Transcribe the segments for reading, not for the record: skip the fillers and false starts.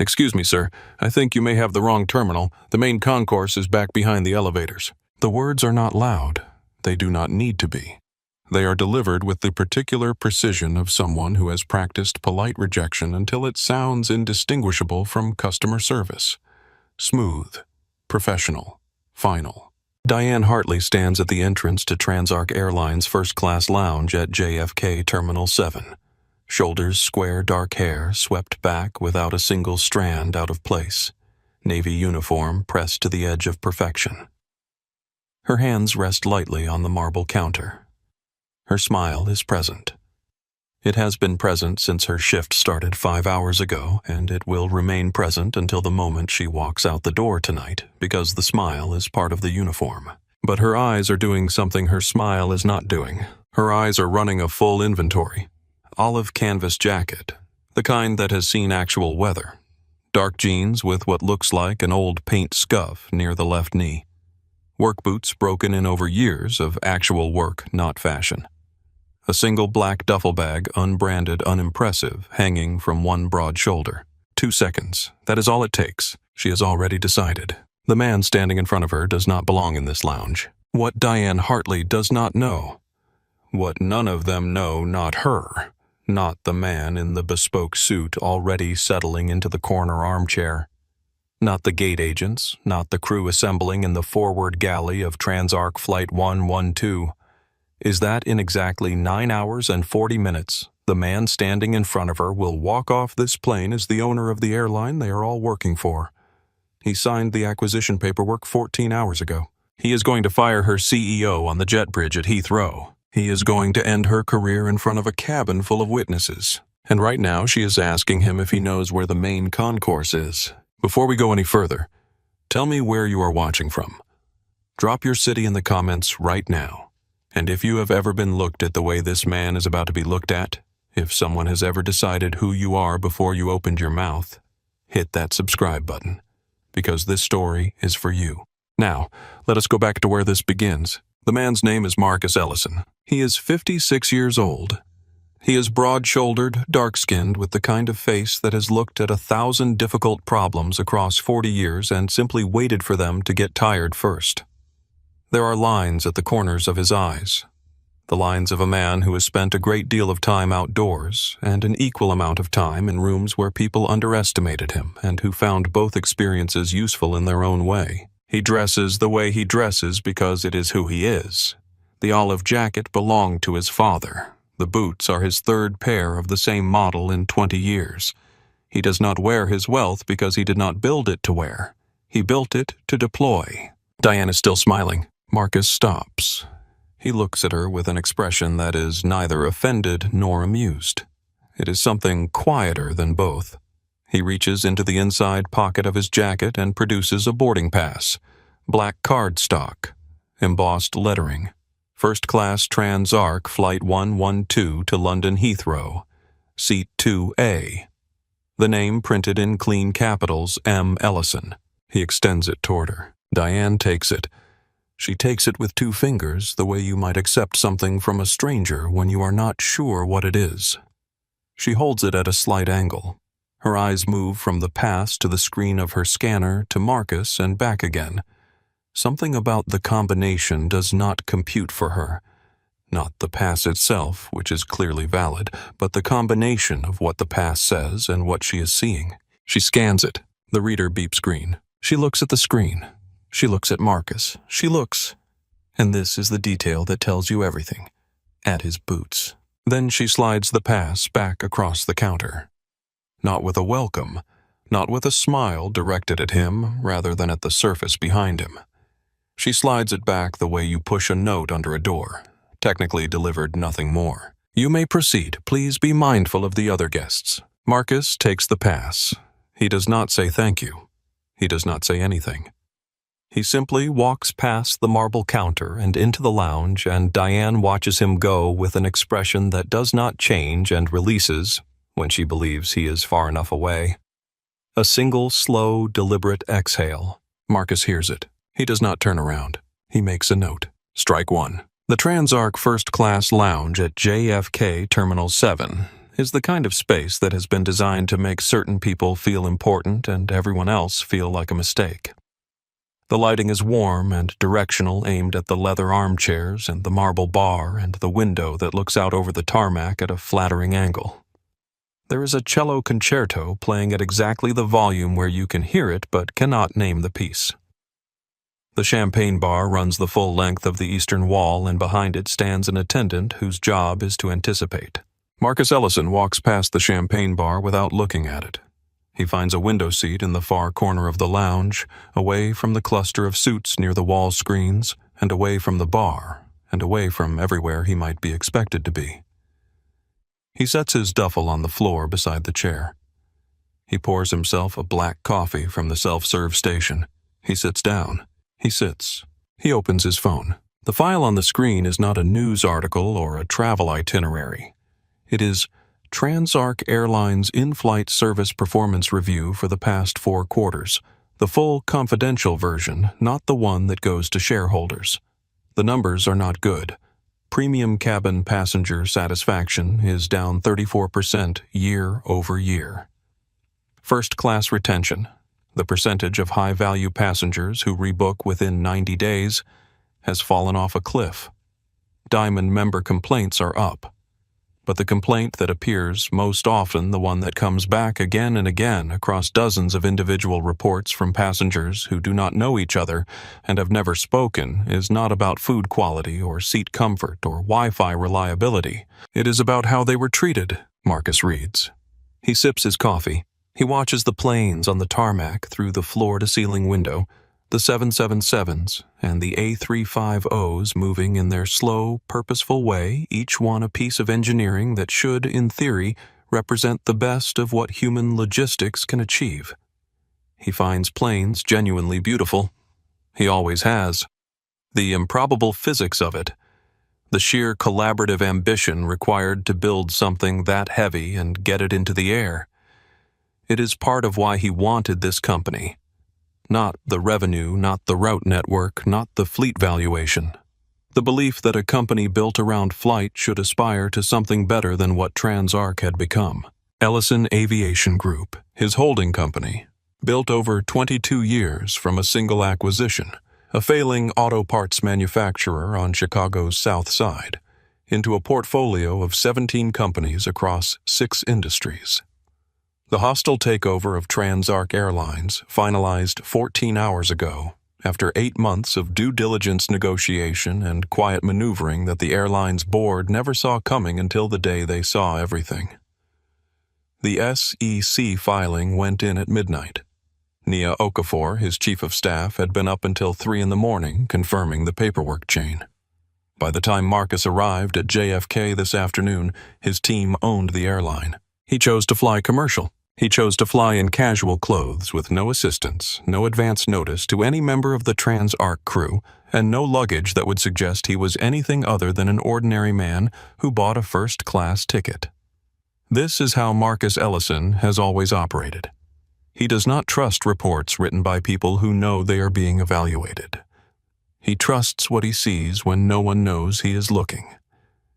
"Excuse me, sir. I think you may have the wrong terminal. The main concourse is back behind the elevators." The words are not loud. They do not need to be. They are delivered with the particular precision of someone who has practiced polite rejection until it sounds indistinguishable from customer service. Smooth, professional, final. Diane Hartley stands at the entrance to Transarc Airlines first-class lounge at JFK Terminal 7. Shoulders square, dark hair swept back without a single strand out of place. Navy uniform pressed to the edge of perfection. Her hands rest lightly on the marble counter. Her smile is present. It has been present since her shift started 5 hours ago, and it will remain present until the moment she walks out the door tonight, because the smile is part of the uniform. But her eyes are doing something her smile is not doing. Her eyes are running a full inventory. Olive canvas jacket, the kind that has seen actual weather. Dark jeans with what looks like an old paint scuff near the left knee. Work boots broken in over years of actual work, not fashion. A single black duffel bag, unbranded, unimpressive, hanging from one broad shoulder. 2 seconds. That is all it takes. She has already decided. The man standing in front of her does not belong in this lounge. What Diane Hartley does not know. What none of them know, not her. Not the man in the bespoke suit already settling into the corner armchair. Not the gate agents, not the crew assembling in the forward galley of Transarc Flight 112. Is that in exactly 9 hours and 40 minutes, the man standing in front of her will walk off this plane as the owner of the airline they are all working for. He signed the acquisition paperwork 14 hours ago. He is going to fire her CEO on the jet bridge at Heathrow. He is going to end her career in front of a cabin full of witnesses. And right now she is asking him if he knows where the main concourse is. Before we go any further, tell me where you are watching from. Drop your city in the comments right now. And if you have ever been looked at the way this man is about to be looked at, if someone has ever decided who you are before you opened your mouth, hit that subscribe button, because this story is for you. Now, let us go back to where this begins. The man's name is Marcus Ellison. He is 56 years old. He is broad-shouldered, dark-skinned, with the kind of face that has looked at 1,000 difficult problems across 40 years and simply waited for them to get tired first. There are lines at the corners of his eyes, the lines of a man who has spent a great deal of time outdoors and an equal amount of time in rooms where people underestimated him and who found both experiences useful in their own way. He dresses the way he dresses because it is who he is. The olive jacket belonged to his father. The boots are his third pair of the same model in 20 years. He does not wear his wealth because he did not build it to wear. He built it to deploy. Diane is still smiling. Marcus stops. He looks at her with an expression that is neither offended nor amused. It is something quieter than both. He reaches into the inside pocket of his jacket and produces a boarding pass. Black cardstock. Embossed lettering. First Class Transarc Flight 112 to London Heathrow. Seat 2A. The name printed in clean capitals, M. Ellison. He extends it toward her. Diane takes it. She takes it with 2 fingers, the way you might accept something from a stranger when you are not sure what it is. She holds it at a slight angle. Her eyes move from the pass to the screen of her scanner to Marcus and back again. Something about the combination does not compute for her. Not the pass itself, which is clearly valid, but the combination of what the pass says and what she is seeing. She scans it. The reader beeps green. She looks at the screen. She looks at Marcus. She looks. And this is the detail that tells you everything. At his boots. Then she slides the pass back across the counter. Not with a welcome. Not with a smile directed at him rather than at the surface behind him. She slides it back the way you push a note under a door. Technically delivered nothing more. You may proceed. Please be mindful of the other guests. Marcus takes the pass. He does not say thank you. He does not say anything. He simply walks past the marble counter and into the lounge, and Diane watches him go with an expression that does not change and releases when she believes he is far enough away. A single, slow, deliberate exhale. Marcus hears it. He does not turn around. He makes a note. Strike 1. The Transarc First Class Lounge at JFK Terminal 7 is the kind of space that has been designed to make certain people feel important and everyone else feel like a mistake. The lighting is warm and directional, aimed at the leather armchairs and the marble bar and the window that looks out over the tarmac at a flattering angle. There is a cello concerto playing at exactly the volume where you can hear it but cannot name the piece. The champagne bar runs the full length of the eastern wall, and behind it stands an attendant whose job is to anticipate. Marcus Ellison walks past the champagne bar without looking at it. He finds a window seat in the far corner of the lounge, away from the cluster of suits near the wall screens, and away from the bar, and away from everywhere he might be expected to be. He sets his duffel on the floor beside the chair. He pours himself a black coffee from the self-serve station. He sits down. He sits. He opens his phone. The file on the screen is not a news article or a travel itinerary. It is Transarc Airlines in-flight service performance review for the past 4 quarters, the full confidential version, not the one that goes to shareholders. The numbers are not good. Premium cabin passenger satisfaction is down 34% year over year. First-class retention, the percentage of high-value passengers who rebook within 90 days, has fallen off a cliff. Diamond member complaints are up. But the complaint that appears most often, the one that comes back again and again across dozens of individual reports from passengers who do not know each other and have never spoken, is not about food quality or seat comfort or Wi-Fi reliability. It is about how they were treated, Marcus reads. He sips his coffee. He watches the planes on the tarmac through the floor-to-ceiling window, the 777s and the A350s moving in their slow, purposeful way, each one a piece of engineering that should, in theory, represent the best of what human logistics can achieve. He finds planes genuinely beautiful. He always has. The improbable physics of it, the sheer collaborative ambition required to build something that heavy and get it into the air. It is part of why he wanted this company. Not the revenue, not the route network, not the fleet valuation. The belief that a company built around flight should aspire to something better than what Transarc had become. Ellison Aviation Group, his holding company, built over 22 years from a single acquisition, a failing auto parts manufacturer on Chicago's South Side, into a portfolio of 17 companies across 6 industries. The hostile takeover of Transarc Airlines, finalized 14 hours ago, after 8 months of due diligence negotiation and quiet maneuvering that the airline's board never saw coming until the day they saw everything. The SEC filing went in at midnight. Nia Okafor, his chief of staff, had been up until 3 a.m. confirming the paperwork chain. By the time Marcus arrived at JFK this afternoon, his team owned the airline. He chose to fly commercial. He chose to fly in casual clothes with no assistance, no advance notice to any member of the Transarc crew, and no luggage that would suggest he was anything other than an ordinary man who bought a first-class ticket. This is how Marcus Ellison has always operated. He does not trust reports written by people who know they are being evaluated. He trusts what he sees when no one knows he is looking.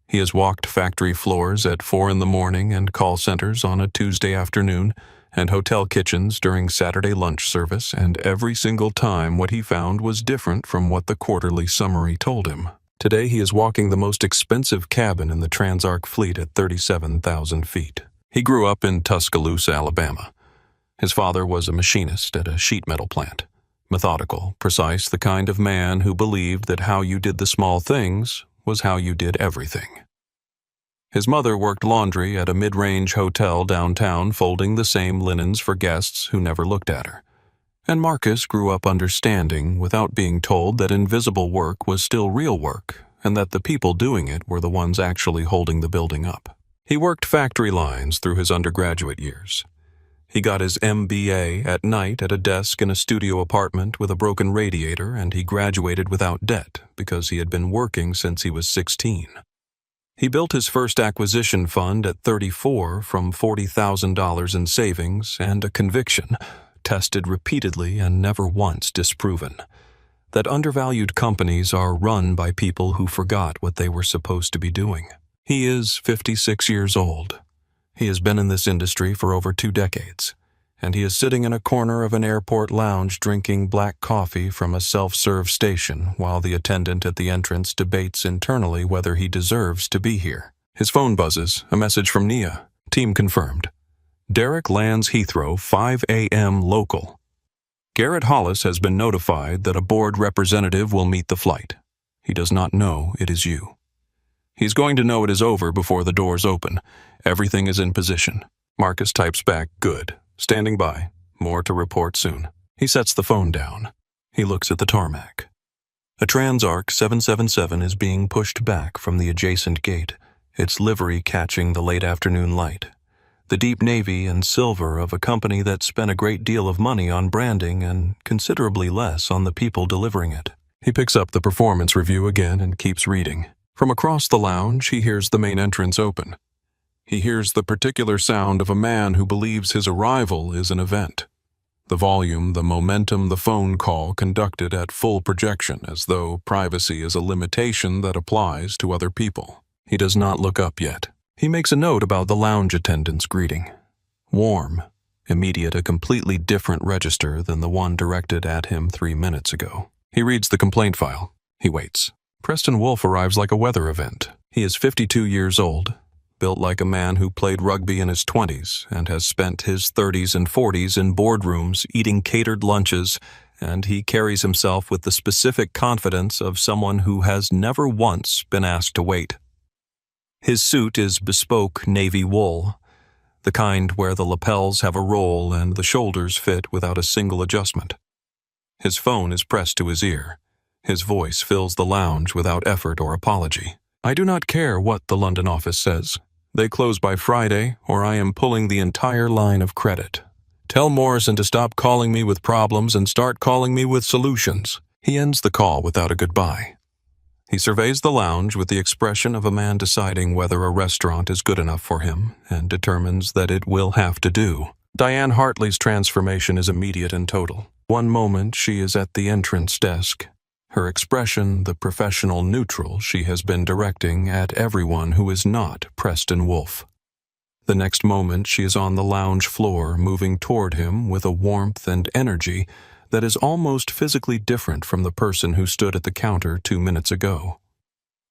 He has walked factory floors at 4 a.m. and call centers on a Tuesday afternoon and hotel kitchens during Saturday lunch service, and every single time what he found was different from what the quarterly summary told him. Today he is walking the most expensive cabin in the Transarc fleet at 37,000 feet. He grew up in Tuscaloosa, Alabama. His father was a machinist at a sheet metal plant. Methodical, precise, the kind of man who believed that how you did the small things was how you did everything. His mother worked laundry at a mid-range hotel downtown, folding the same linens for guests who never looked at her. And Marcus grew up understanding, without being told, that invisible work was still real work, and that the people doing it were the ones actually holding the building up. He worked factory lines through his undergraduate years. He got his MBA at night at a desk in a studio apartment with a broken radiator, and he graduated without debt because he had been working since he was 16. He built his first acquisition fund at 34 from $40,000 in savings and a conviction, tested repeatedly and never once disproven, that undervalued companies are run by people who forgot what they were supposed to be doing. He is 56 years old. He has been in this industry for over 2 decades, and he is sitting in a corner of an airport lounge drinking black coffee from a self-serve station while the attendant at the entrance debates internally whether he deserves to be here. His phone buzzes, a message from Nia. Team confirmed. Derek lands Heathrow 5 a.m. local. Garrett Hollis has been notified that a board representative will meet the flight. He does not know it is you. He's going to know it is over before the doors open. Everything is in position. Marcus types back, good. Standing by. More to report soon. He sets the phone down. He looks at the tarmac. A Transarc 777 is being pushed back from the adjacent gate, its livery catching the late afternoon light. The deep navy and silver of a company that spent a great deal of money on branding and considerably less on the people delivering it. He picks up the performance review again and keeps reading. From across the lounge, he hears the main entrance open. He hears the particular sound of a man who believes his arrival is an event. The volume, the momentum, the phone call conducted at full projection, as though privacy is a limitation that applies to other people. He does not look up yet. He makes a note about the lounge attendant's greeting. Warm, immediate, a completely different register than the one directed at him 3 minutes ago. He reads the complaint file. He waits. Preston Wolfe arrives like a weather event. He is 52 years old, built like a man who played rugby in his 20s and has spent his 30s and 40s in boardrooms eating catered lunches, and he carries himself with the specific confidence of someone who has never once been asked to wait. His suit is bespoke navy wool, the kind where the lapels have a roll and the shoulders fit without a single adjustment. His phone is pressed to his ear. His voice fills the lounge without effort or apology. I do not care what the London office says. They close by Friday, or I am pulling the entire line of credit. Tell Morrison to stop calling me with problems and start calling me with solutions. He ends the call without a goodbye. He surveys the lounge with the expression of a man deciding whether a restaurant is good enough for him and determines that it will have to do. Diane Hartley's transformation is immediate and total. One moment she is at the entrance desk, her expression the professional neutral she has been directing at everyone who is not Preston Wolfe. The next moment she is on the lounge floor, moving toward him with a warmth and energy that is almost physically different from the person who stood at the counter 2 minutes ago.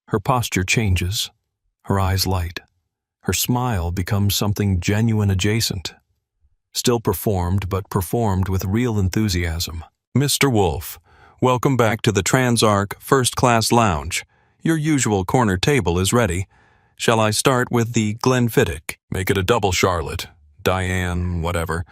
Her posture changes, her eyes light, her smile becomes something genuine adjacent. Still performed, but performed with real enthusiasm. Mr. Wolfe, welcome back to the Transarc First Class Lounge. Your usual corner table is ready. Shall I start with the Glenfiddich? Make it a double Charlotte. Diane, whatever.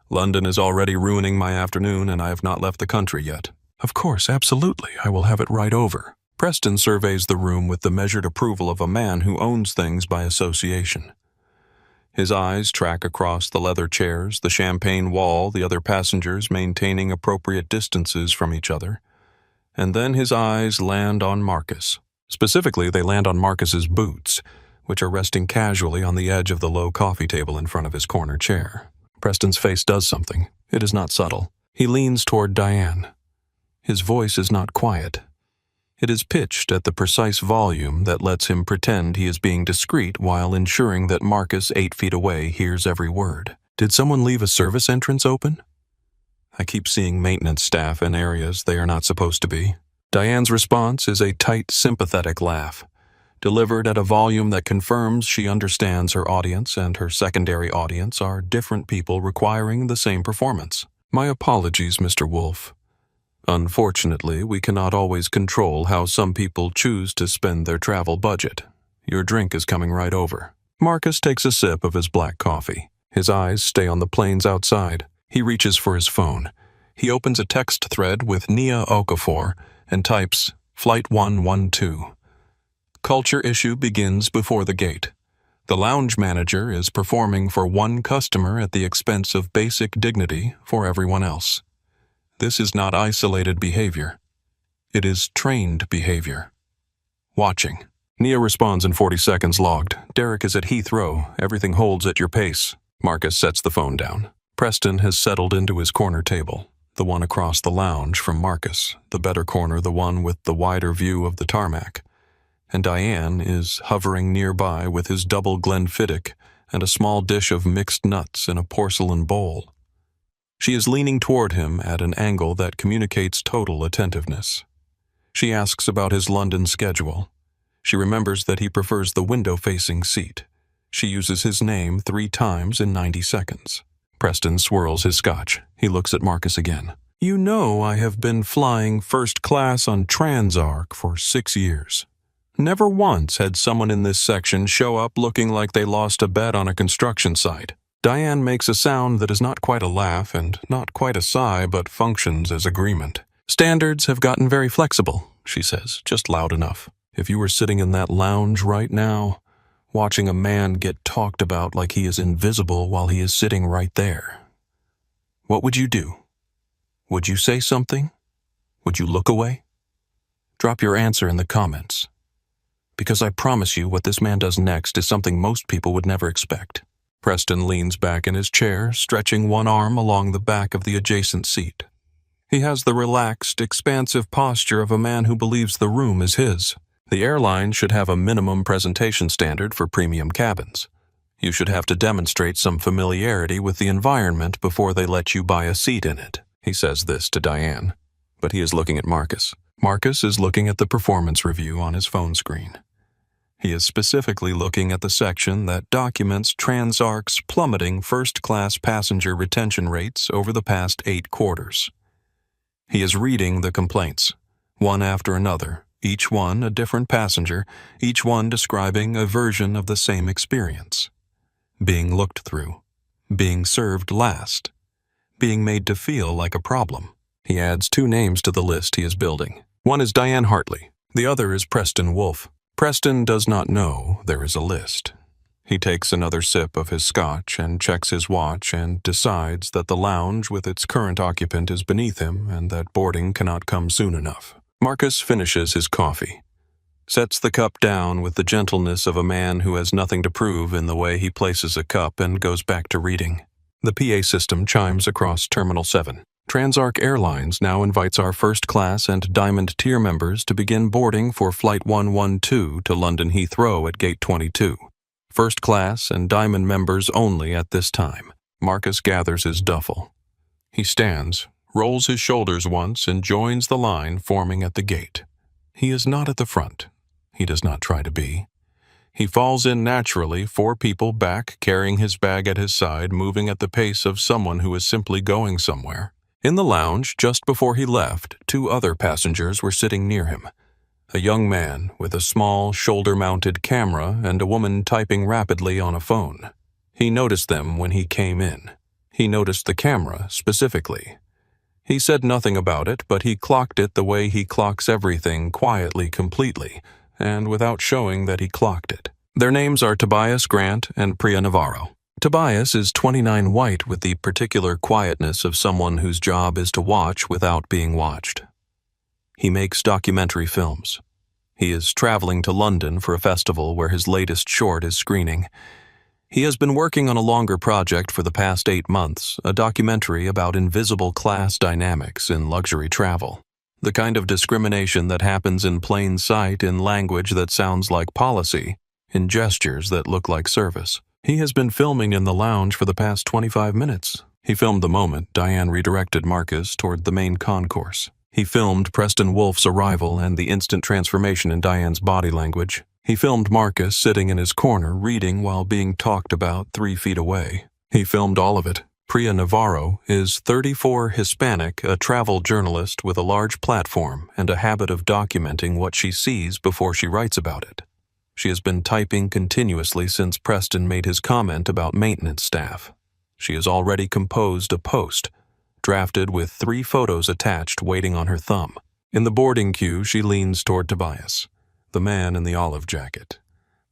London is already ruining my afternoon and I have not left the country yet. Of course, absolutely. I will have it right over. Preston surveys the room with the measured approval of a man who owns things by association. His eyes track across the leather chairs, the champagne wall, the other passengers maintaining appropriate distances from each other. And then his eyes land on Marcus. Specifically, they land on Marcus's boots, which are resting casually on the edge of the low coffee table in front of his corner chair. Preston's face does something. It is not subtle. He leans toward Diane. His voice is not quiet. It is pitched at the precise volume that lets him pretend he is being discreet while ensuring that Marcus 8 feet away hears every word. Did someone leave a service entrance open? I keep seeing maintenance staff in areas they are not supposed to be. Diane's response is a tight, sympathetic laugh, delivered at a volume that confirms she understands her audience and her secondary audience are different people requiring the same performance. My apologies, Mr. Wolfe. Unfortunately, we cannot always control how some people choose to spend their travel budget. Your drink is coming right over. Marcus takes a sip of his black coffee. His eyes stay on the planes outside. He reaches for his phone. He opens a text thread with Nia Okafor and types, Flight 112. Culture issue begins before the gate. The lounge manager is performing for one customer at the expense of basic dignity for everyone else. This is not isolated behavior. It is trained behavior. Watching. Nia responds in 40 seconds logged. Derek is at Heathrow. Everything holds at your pace. Marcus sets the phone down. Preston has settled into his corner table, the one across the lounge from Marcus, the better corner the one with the wider view of the tarmac. And Diane is hovering nearby with his double Glenfiddich and a small dish of mixed nuts in a porcelain bowl. She is leaning toward him at an angle that communicates total attentiveness. She asks about his London schedule. She remembers that he prefers the window-facing seat. She uses his name 3 times in 90 seconds. Preston swirls his scotch. He looks at Marcus again. You know I have been flying first class on Transarc for 6 years. Never once had someone in this section show up looking like they lost a bet on a construction site. Diane makes a sound that is not quite a laugh and not quite a sigh, but functions as agreement. Standards have gotten very flexible, she says, just loud enough. If you were sitting in that lounge right now, watching a man get talked about like he is invisible while he is sitting right there, what would you do? Would you say something? Would you look away? Drop your answer in the comments. Because I promise you what this man does next is something most people would never expect. Preston leans back in his chair, stretching one arm along the back of the adjacent seat. He has the relaxed, expansive posture of a man who believes the room is his. The airline should have a minimum presentation standard for premium cabins. You should have to demonstrate some familiarity with the environment before they let you buy a seat in it. He says this to Diane, but he is looking at Marcus. Marcus is looking at the performance review on his phone screen. He is specifically looking at the section that documents Transarc's plummeting first-class passenger retention rates over the past 8 quarters. He is reading the complaints, one after another, each one a different passenger, each one describing a version of the same experience. Being looked through, being served last, being made to feel like a problem. He adds 2 names to the list he is building. One is Diane Hartley, the other is Preston Wolfe. Preston does not know there is a list. He takes another sip of his scotch and checks his watch and decides that the lounge with its current occupant is beneath him and that boarding cannot come soon enough. Marcus finishes his coffee, sets the cup down with the gentleness of a man who has nothing to prove in the way he places a cup and goes back to reading. The PA system chimes across Terminal 7. Transarc Airlines now invites our first class and diamond tier members to begin boarding for Flight 112 to London Heathrow at Gate 22. First class and diamond members only at this time. Marcus gathers his duffel. He stands, rolls his shoulders once, and joins the line forming at the gate. He is not at the front. He does not try to be. He falls in naturally, 4 people back, carrying his bag at his side, moving at the pace of someone who is simply going somewhere. In the lounge, just before he left, 2 other passengers were sitting near him. A young man with a small, shoulder-mounted camera and a woman typing rapidly on a phone. He noticed them when he came in. He noticed the camera, specifically. He said nothing about it, but he clocked it the way he clocks everything, quietly, completely, and without showing that he clocked it. Their names are Tobias Grant and Priya Navarro. Tobias is 29 white with the particular quietness of someone whose job is to watch without being watched. He makes documentary films. He is traveling to London for a festival where his latest short is screening. He has been working on a longer project for the past 8 months, a documentary about invisible class dynamics in luxury travel. The kind of discrimination that happens in plain sight in language that sounds like policy, in gestures that look like service. He has been filming in the lounge for the past 25 minutes. He filmed the moment Diane redirected Marcus toward the main concourse. He filmed Preston Wolfe's arrival and the instant transformation in Diane's body language. He filmed Marcus sitting in his corner reading while being talked about 3 feet away. He filmed all of it. Priya Navarro is 34, Hispanic, a travel journalist with a large platform and a habit of documenting what she sees before she writes about it. She has been typing continuously since Preston made his comment about maintenance staff. She has already composed a post, drafted with 3 photos attached waiting on her thumb. In the boarding queue, she leans toward Tobias, the man in the olive jacket.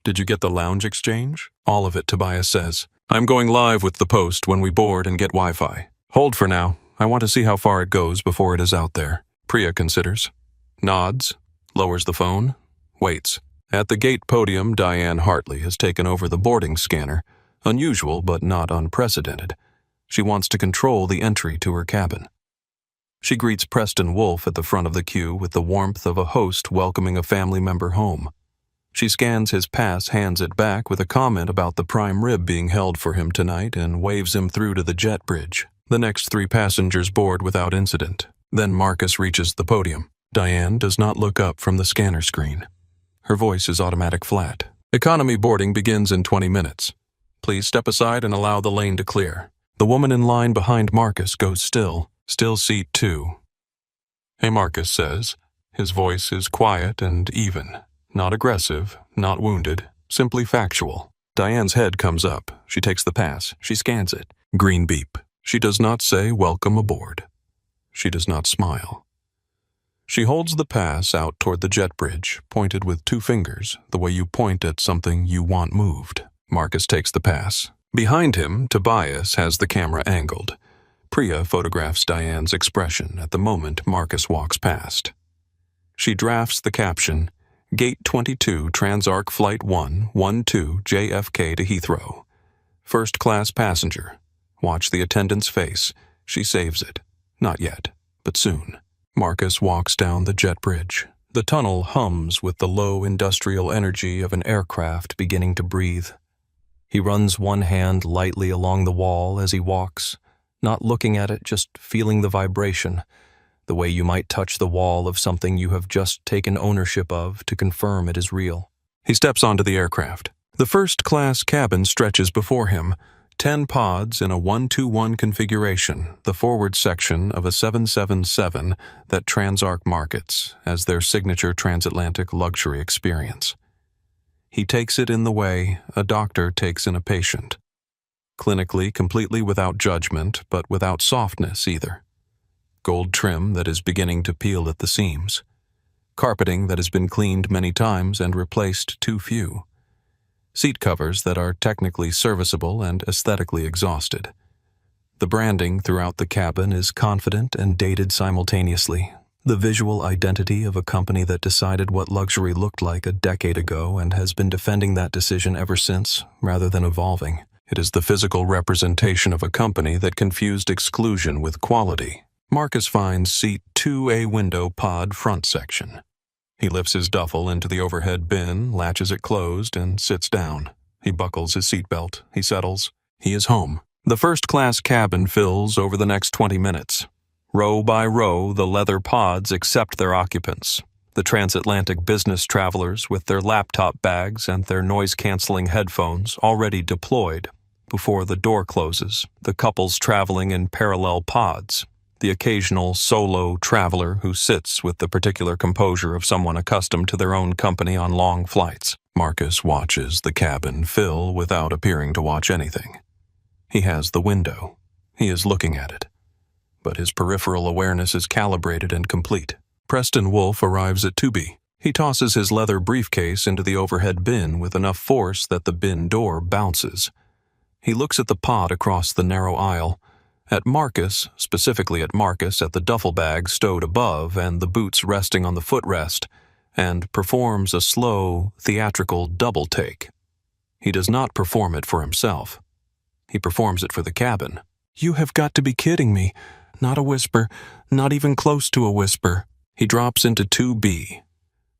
Did you get the lounge exchange? All of it, Tobias says. I'm going live with the post when we board and get Wi-Fi. Hold for now. I want to see how far it goes before it is out there. Priya considers. Nods, lowers the phone, waits. At the gate podium, Diane Hartley has taken over the boarding scanner, unusual but not unprecedented. She wants to control the entry to her cabin. She greets Preston Wolfe at the front of the queue with the warmth of a host welcoming a family member home. She scans his pass, hands it back with a comment about the prime rib being held for him tonight, and waves him through to the jet bridge. The next 3 passengers board without incident. Then Marcus reaches the podium. Diane does not look up from the scanner screen. Her voice is automatic flat. Economy boarding begins in 20 minutes. Please step aside and allow the lane to clear. The woman in line behind Marcus goes still seat 2. Hey, Marcus says. His voice is quiet and even. Not aggressive, not wounded, simply factual. Diane's head comes up. She takes the pass. She scans it. Green beep. She does not say welcome aboard. She does not smile. She holds the pass out toward the jet bridge, pointed with 2 fingers, the way you point at something you want moved. Marcus takes the pass. Behind him, Tobias has the camera angled. Priya photographs Diane's expression at the moment Marcus walks past. She drafts the caption, Gate 22, Transarc Flight 112 JFK to Heathrow. First class passenger. Watch the attendant's face. She saves it. Not yet, but soon. Marcus walks down the jet bridge. The tunnel hums with the low industrial energy of an aircraft beginning to breathe. He runs one hand lightly along the wall as he walks, not looking at it, just feeling the vibration, the way you might touch the wall of something you have just taken ownership of to confirm it is real. He steps onto the aircraft. The first-class cabin stretches before him, 10 pods in a 1-2-1 configuration, the forward section of a 777 that Transarc markets as their signature transatlantic luxury experience. He takes it in the way a doctor takes in a patient. Clinically, completely without judgment, but without softness either. Gold trim that is beginning to peel at the seams. Carpeting that has been cleaned many times and replaced too few. Seat covers that are technically serviceable and aesthetically exhausted. The branding throughout the cabin is confident and dated simultaneously. The visual identity of a company that decided what luxury looked like a decade ago and has been defending that decision ever since, rather than evolving. It is the physical representation of a company that confused exclusion with quality. Marcus finds seat 2A window pod front section. He lifts his duffel into the overhead bin, latches it closed, and sits down. He buckles his seatbelt. He settles. He is home. The first-class cabin fills over the next 20 minutes. Row by row, the leather pods accept their occupants. The transatlantic business travelers with their laptop bags and their noise-canceling headphones already deployed. Before the door closes, the couples traveling in parallel pods. The occasional solo traveler who sits with the particular composure of someone accustomed to their own company on long flights. Marcus watches the cabin fill without appearing to watch anything. He has the window. He is looking at it. But his peripheral awareness is calibrated and complete. Preston Wolfe arrives at 2B. He tosses his leather briefcase into the overhead bin with enough force that the bin door bounces. He looks at the pod across the narrow aisle, at Marcus, specifically at Marcus at the duffel bag stowed above and the boots resting on the footrest, and performs a slow, theatrical double take. He does not perform it for himself. He performs it for the cabin. "You have got to be kidding me." Not a whisper, not even close to a whisper. He drops into 2B.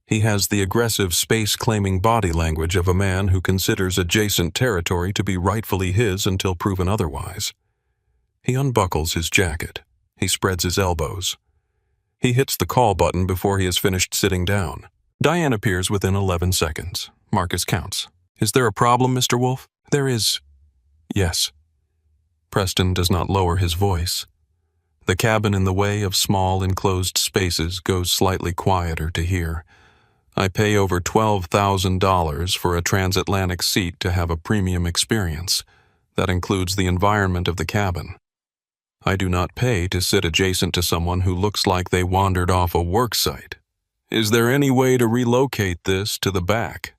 He has the aggressive space-claiming body language of a man who considers adjacent territory to be rightfully his until proven otherwise. He unbuckles his jacket. He spreads his elbows. He hits the call button before he has finished sitting down. Diane appears within 11 seconds. Marcus counts. "Is there a problem, Mr. Wolfe?" "There is." "Yes." Preston does not lower his voice. The cabin in the way of small enclosed spaces goes slightly quieter to hear. "I pay over $12,000 for a transatlantic seat to have a premium experience. That includes the environment of the cabin. I do not pay to sit adjacent to someone who looks like they wandered off a work site. Is there any way to relocate this to the back?"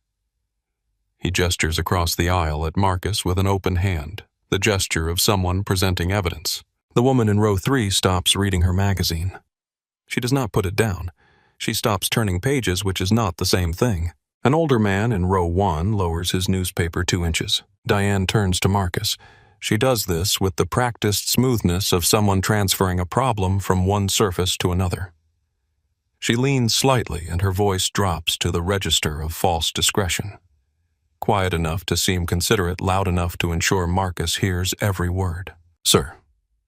He gestures across the aisle at Marcus with an open hand, the gesture of someone presenting evidence. The woman in row 3 stops reading her magazine. She does not put it down. She stops turning pages, which is not the same thing. An older man in row 1 lowers his newspaper 2 inches. Diane turns to Marcus. She does this with the practiced smoothness of someone transferring a problem from one surface to another. She leans slightly and her voice drops to the register of false discretion. Quiet enough to seem considerate, loud enough to ensure Marcus hears every word. Sir,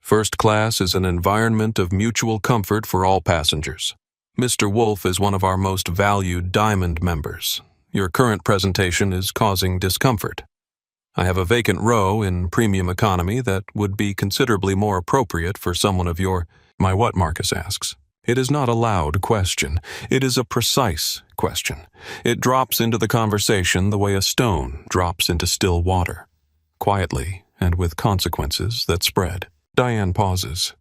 first class is an environment of mutual comfort for all passengers. Mr. Wolf is one of our most valued Diamond members. Your current presentation is causing discomfort. I have a vacant row in premium economy that would be considerably more appropriate for someone of your... My what? Marcus asks. It is not a loud question. It is a precise question. It drops into the conversation the way a stone drops into still water, quietly and with consequences that spread. Diane pauses.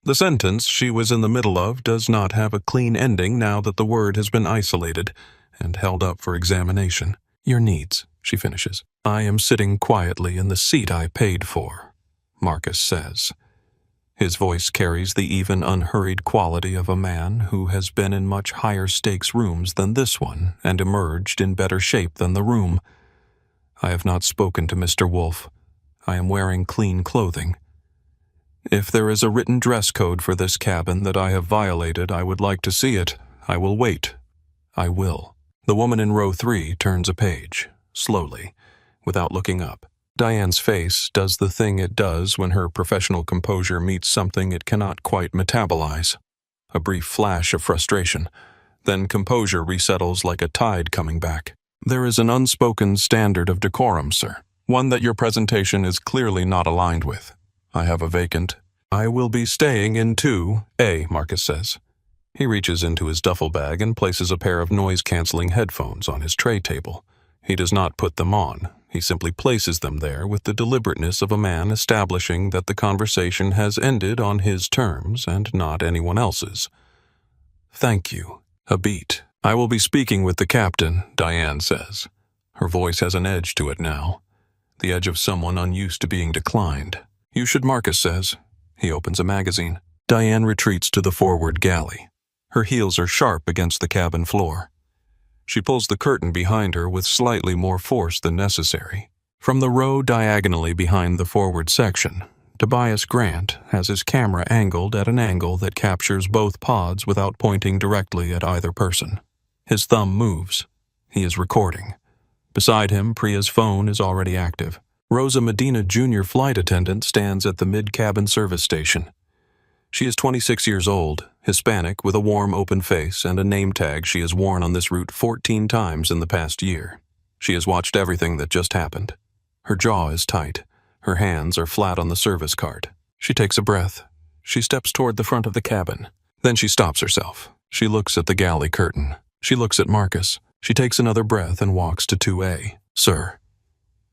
The sentence she was in the middle of does not have a clean ending now that the word has been isolated and held up for examination. Your needs, she finishes. I am sitting quietly in the seat I paid for, Marcus says. His voice carries the even unhurried quality of a man who has been in much higher stakes rooms than this one and emerged in better shape than the room. I have not spoken to Mr. Wolf. I am wearing clean clothing. If there is a written dress code for this cabin that I have violated, I would like to see it. I will wait. I will. The woman in row 3 turns a page, slowly, without looking up. Diane's face does the thing it does when her professional composure meets something it cannot quite metabolize. A brief flash of frustration. Then composure resettles like a tide coming back. There is an unspoken standard of decorum, sir. One that your presentation is clearly not aligned with. I have a vacant. I will be staying in 2A, Marcus says. He reaches into his duffel bag and places a pair of noise-canceling headphones on his tray table. He does not put them on. He simply places them there with the deliberateness of a man establishing that the conversation has ended on his terms and not anyone else's. Thank you. A beat. I will be speaking with the captain, Diane says. Her voice has an edge to it now. The edge of someone unused to being declined. You should, Marcus says. He opens a magazine. Diane retreats to the forward galley. Her heels are sharp against the cabin floor. She pulls the curtain behind her with slightly more force than necessary. From the row diagonally behind the forward section, Tobias Grant has his camera angled at an angle that captures both pods without pointing directly at either person. His thumb moves. He is recording. Beside him, Priya's phone is already active. Rosa Medina, Jr. flight attendant, stands at the mid-cabin service station. She is 26 years old, Hispanic, with a warm, open face and a name tag she has worn on this route 14 times in the past year. She has watched everything that just happened. Her jaw is tight. Her hands are flat on the service cart. She takes a breath. She steps toward the front of the cabin. Then she stops herself. She looks at the galley curtain. She looks at Marcus. She takes another breath and walks to 2A. Sir.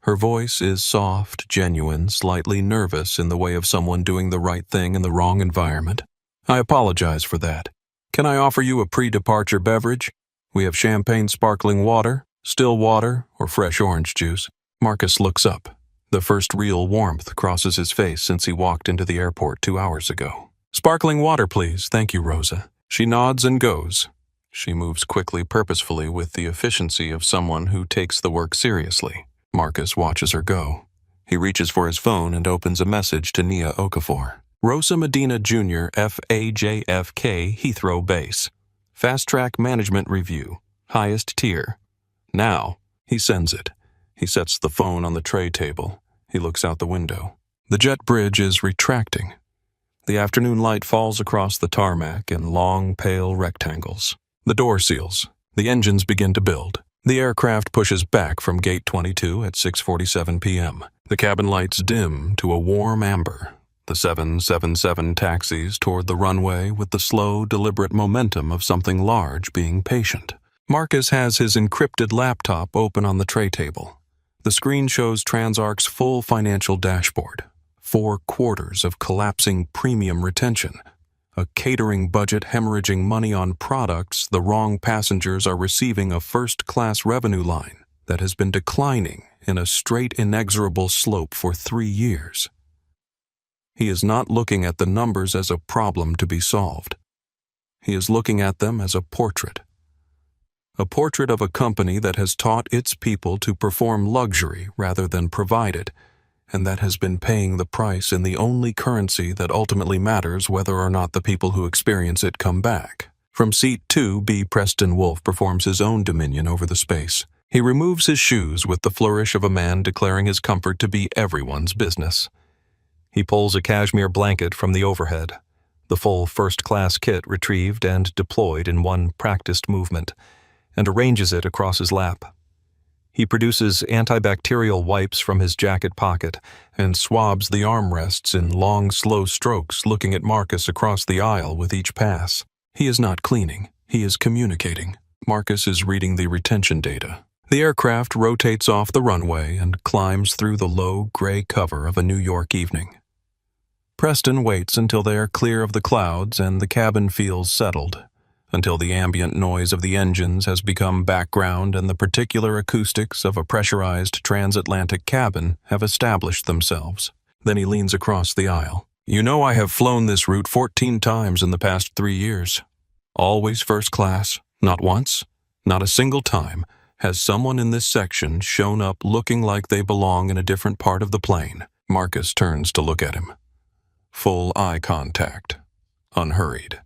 Her voice is soft, genuine, slightly nervous in the way of someone doing the right thing in the wrong environment. I apologize for that. Can I offer you a pre-departure beverage? We have champagne sparkling water, still water, or fresh orange juice. Marcus looks up. The first real warmth crosses his face since he walked into the airport 2 hours ago. Sparkling water, please. Thank you, Rosa. She nods and goes. She moves quickly, purposefully, with the efficiency of someone who takes the work seriously. Marcus watches her go. He reaches for his phone and opens a message to Nia Okafor. Rosa Medina, Jr., FAJFK, Heathrow Base. Fast Track Management Review. Highest tier. Now. He sends it. He sets the phone on the tray table. He looks out the window. The jet bridge is retracting. The afternoon light falls across the tarmac in long, pale rectangles. The door seals. The engines begin to build. The aircraft pushes back from Gate 22 at 6:47 p.m. The cabin lights dim to a warm amber. The 777 taxis toward the runway with the slow, deliberate momentum of something large being patient. Marcus has his encrypted laptop open on the tray table. The screen shows Transarc's full financial dashboard. 4 quarters of collapsing premium retention. A catering budget hemorrhaging money on products the wrong passengers are receiving, a first-class revenue line that has been declining in a straight inexorable slope for 3 years. He is not looking at the numbers as a problem to be solved. He is looking at them as a portrait. A portrait of a company that has taught its people to perform luxury rather than provide it, and that has been paying the price in the only currency that ultimately matters, whether or not the people who experience it come back. From seat 2B, Preston Wolfe performs his own dominion over the space. He removes his shoes with the flourish of a man declaring his comfort to be everyone's business. He pulls a cashmere blanket from the overhead, the full first-class kit retrieved and deployed in one practiced movement, and arranges it across his lap. He produces antibacterial wipes from his jacket pocket and swabs the armrests in long, slow strokes, looking at Marcus across the aisle with each pass. He is not cleaning. He is communicating. Marcus is reading the retention data. The aircraft rotates off the runway and climbs through the low, gray cover of a New York evening. Preston waits until they are clear of the clouds and the cabin feels settled, until the ambient noise of the engines has become background and the particular acoustics of a pressurized transatlantic cabin have established themselves. Then he leans across the aisle. You know, I have flown this route 14 times in the past 3 years. Always first class. Not once, not a single time, has someone in this section shown up looking like they belong in a different part of the plane. Marcus turns to look at him. Full eye contact. Unhurried.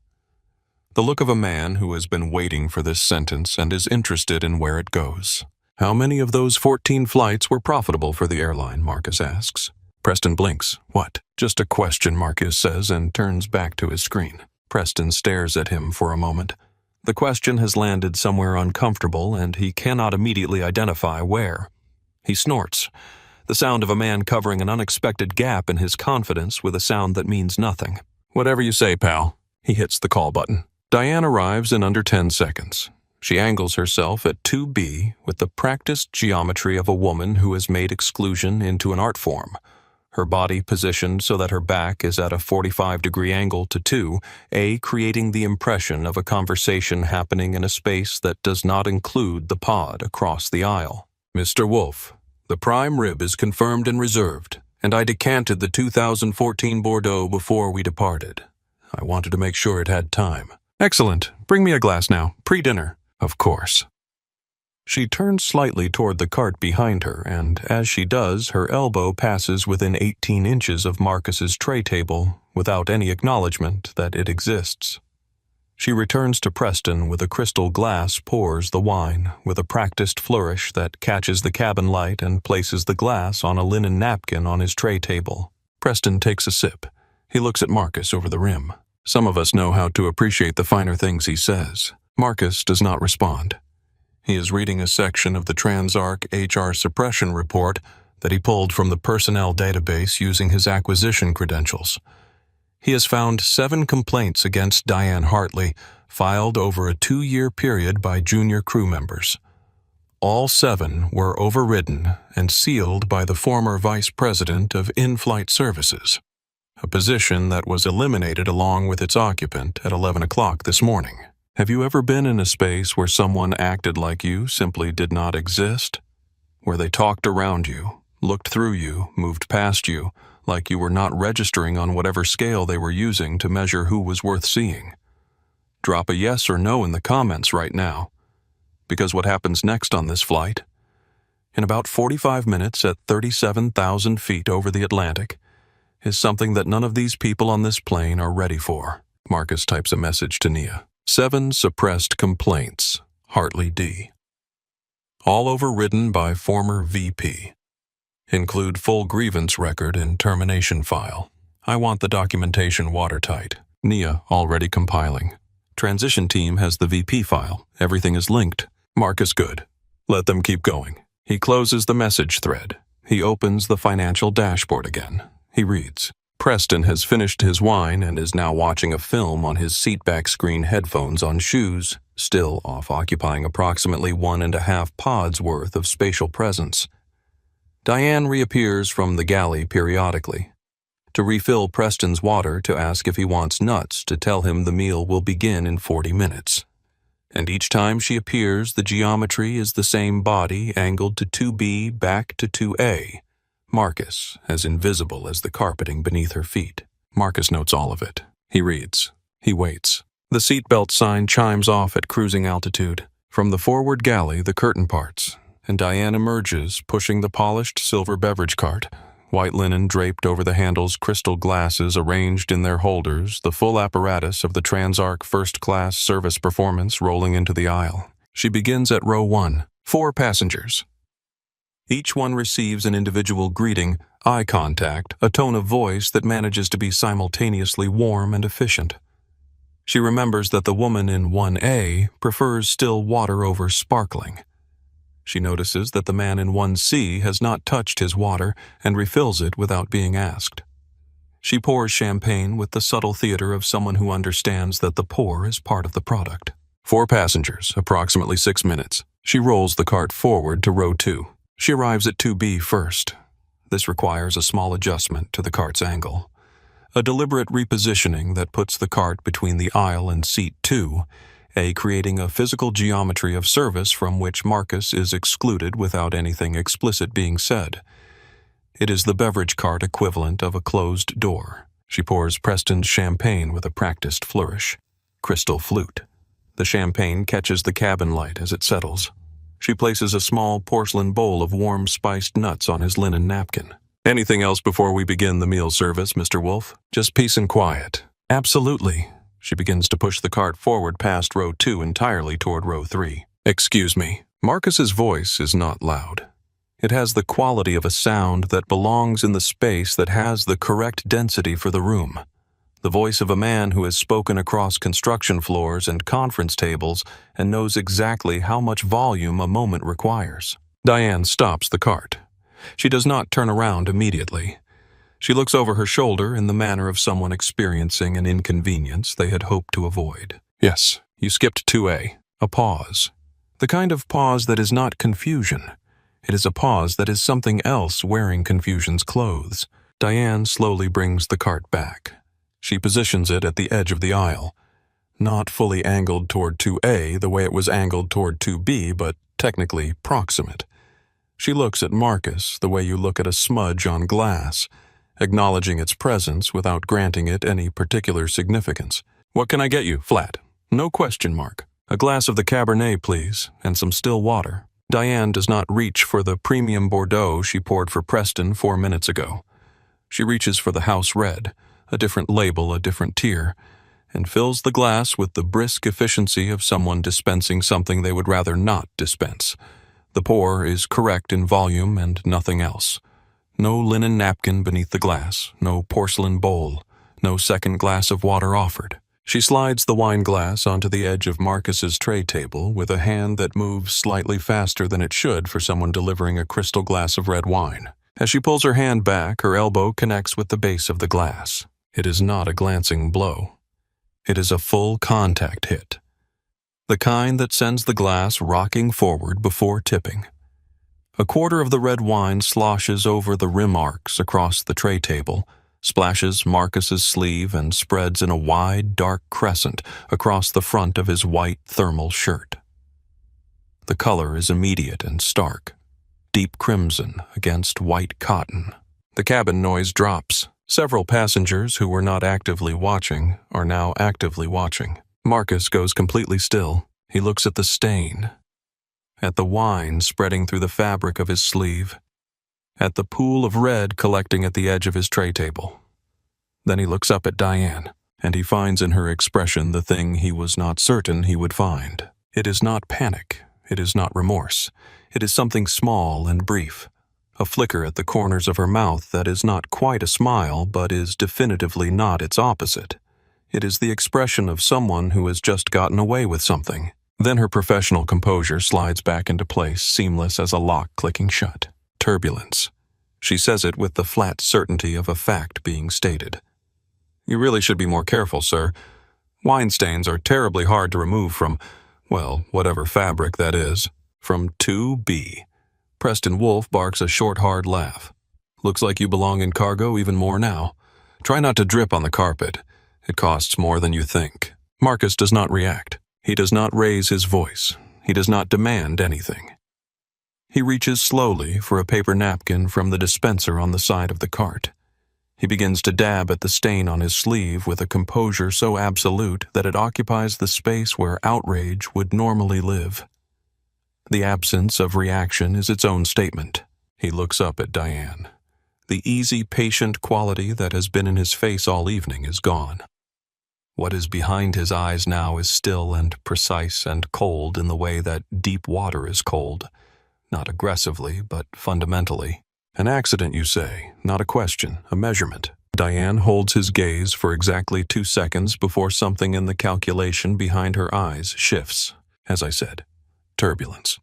The look of a man who has been waiting for this sentence and is interested in where it goes. How many of those 14 flights were profitable for the airline, Marcus asks. Preston blinks. What? Just a question, Marcus says, and turns back to his screen. Preston stares at him for a moment. The question has landed somewhere uncomfortable, and he cannot immediately identify where. He snorts, the sound of a man covering an unexpected gap in his confidence with a sound that means nothing. Whatever you say, pal. He hits the call button. Diane arrives in under 10 seconds. She angles herself at 2B with the practiced geometry of a woman who has made exclusion into an art form. Her body positioned so that her back is at a 45-degree angle to 2A, creating the impression of a conversation happening in a space that does not include the pod across the aisle. Mr. Wolfe, the prime rib is confirmed and reserved, and I decanted the 2014 Bordeaux before we departed. I wanted to make sure it had time. Excellent. Bring me a glass now. Pre-dinner. Of course. She turns slightly toward the cart behind her, and as she does, her elbow passes within 18 inches of Marcus's tray table without any acknowledgement that it exists. She returns to Preston with a crystal glass, pours the wine with a practiced flourish that catches the cabin light and places the glass on a linen napkin on his tray table. Preston takes a sip. He looks at Marcus over the rim. Some of us know how to appreciate the finer things he says. Marcus does not respond. He is reading a section of the Transarc HR suppression report that he pulled from the personnel database using his acquisition credentials. He has found 7 complaints against Diane Hartley, filed over a 2-year period by junior crew members. All 7 were overridden and sealed by the former vice president of in-flight services, a position that was eliminated along with its occupant at 11 o'clock this morning. Have you ever been in a space where someone acted like you simply did not exist? Where they talked around you, looked through you, moved past you, like you were not registering on whatever scale they were using to measure who was worth seeing? Drop a yes or no in the comments right now, because what happens next on this flight? In about 45 minutes at 37,000 feet over the Atlantic is something that none of these people on this plane are ready for. Marcus types a message to Nia. 7 suppressed complaints, Hartley D. All overridden by former VP. Include full grievance record in termination file. I want the documentation watertight. Nia already compiling. Transition team has the VP file. Everything is linked. Marcus good. Let them keep going. He closes the message thread. He opens the financial dashboard again. He reads. Preston has finished his wine and is now watching a film on his seatback screen headphones on shoes, still off occupying approximately 1.5 pods worth of spatial presence. Diane reappears from the galley periodically to refill Preston's water, to ask if he wants nuts, to tell him the meal will begin in 40 minutes. And each time she appears, the geometry is the same body angled to 2B back to 2A. Marcus, as invisible as the carpeting beneath her feet. Marcus notes all of it. He reads. He waits. The seatbelt sign chimes off at cruising altitude. From the forward galley, the curtain parts, and Diane emerges, pushing the polished silver beverage cart, White linen draped over the handles, crystal glasses arranged in their holders, the full apparatus of the Transarc first-class service performance rolling into the aisle. She begins at row 1. 4 passengers. Each one receives an individual greeting, eye contact, a tone of voice that manages to be simultaneously warm and efficient. She remembers that the woman in 1A prefers still water over sparkling. She notices that the man in 1C has not touched his water and refills it without being asked. She pours champagne with the subtle theater of someone who understands that the pour is part of the product. 4 passengers, approximately 6 minutes. She rolls the cart forward to row 2. She arrives at 2B first. This requires a small adjustment to the cart's angle. A deliberate repositioning that puts the cart between the aisle and seat 2, creating a physical geometry of service from which Marcus is excluded without anything explicit being said. It is the beverage cart equivalent of a closed door. She pours Preston's champagne with a practiced flourish. Crystal flute. The champagne catches the cabin light as it settles. She places a small porcelain bowl of warm spiced nuts on his linen napkin. Anything else before we begin the meal service, Mr. Wolf? Just peace and quiet. Absolutely. She begins to push the cart forward past row 2 entirely toward row 3. Excuse me. Marcus's voice is not loud. It has the quality of a sound that belongs in the space that has the correct density for the room. The voice of a man who has spoken across construction floors and conference tables and knows exactly how much volume a moment requires. Diane stops the cart. She does not turn around immediately. She looks over her shoulder in the manner of someone experiencing an inconvenience they had hoped to avoid. Yes, you skipped 2A. A pause. The kind of pause that is not confusion. It is a pause that is something else wearing confusion's clothes. Diane slowly brings the cart back. She positions it at the edge of the aisle. Not fully angled toward 2A the way it was angled toward 2B, but technically proximate. She looks at Marcus the way you look at a smudge on glass, acknowledging its presence without granting it any particular significance. What can I get you? Flat. No question mark. A glass of the Cabernet, please, and some still water. Diane does not reach for the premium Bordeaux she poured for Preston 4 minutes ago. She reaches for the house red, a different label, a different tier, and fills the glass with the brisk efficiency of someone dispensing something they would rather not dispense. The pour is correct in volume and nothing else. No linen napkin beneath the glass, no porcelain bowl, no second glass of water offered. She slides the wine glass onto the edge of Marcus's tray table with a hand that moves slightly faster than it should for someone delivering a crystal glass of red wine. As she pulls her hand back, her elbow connects with the base of the glass. It is not a glancing blow. It is a full contact hit. The kind that sends the glass rocking forward before tipping. A quarter of the red wine sloshes over the rim arcs across the tray table, splashes Marcus's sleeve and spreads in a wide, dark crescent across the front of his white thermal shirt. The color is immediate and stark, deep crimson against white cotton. The cabin noise drops. Several passengers who were not actively watching are now actively watching. Marcus goes completely still. He looks at the stain, at the wine spreading through the fabric of his sleeve, at the pool of red collecting at the edge of his tray table. Then he looks up at Diane, and he finds in her expression the thing he was not certain he would find. It is not panic. It is not remorse. It is something small and brief. A flicker at the corners of her mouth that is not quite a smile, but is definitively not its opposite. It is the expression of someone who has just gotten away with something. Then her professional composure slides back into place, seamless as a lock clicking shut. Turbulence. She says it with the flat certainty of a fact being stated. You really should be more careful, sir. Wine stains are terribly hard to remove from, well, whatever fabric that is. From 2B. Preston Wolf barks a short, hard laugh. Looks like you belong in cargo even more now. Try not to drip on the carpet. It costs more than you think. Marcus does not react. He does not raise his voice. He does not demand anything. He reaches slowly for a paper napkin from the dispenser on the side of the cart. He begins to dab at the stain on his sleeve with a composure so absolute that it occupies the space where outrage would normally live. The absence of reaction is its own statement. He looks up at Diane. The easy, patient quality that has been in his face all evening is gone. What is behind his eyes now is still and precise and cold in the way that deep water is cold, not aggressively, but fundamentally. An accident, you say, not a question, a measurement. Diane holds his gaze for exactly 2 seconds before something in the calculation behind her eyes shifts. As I said, turbulence.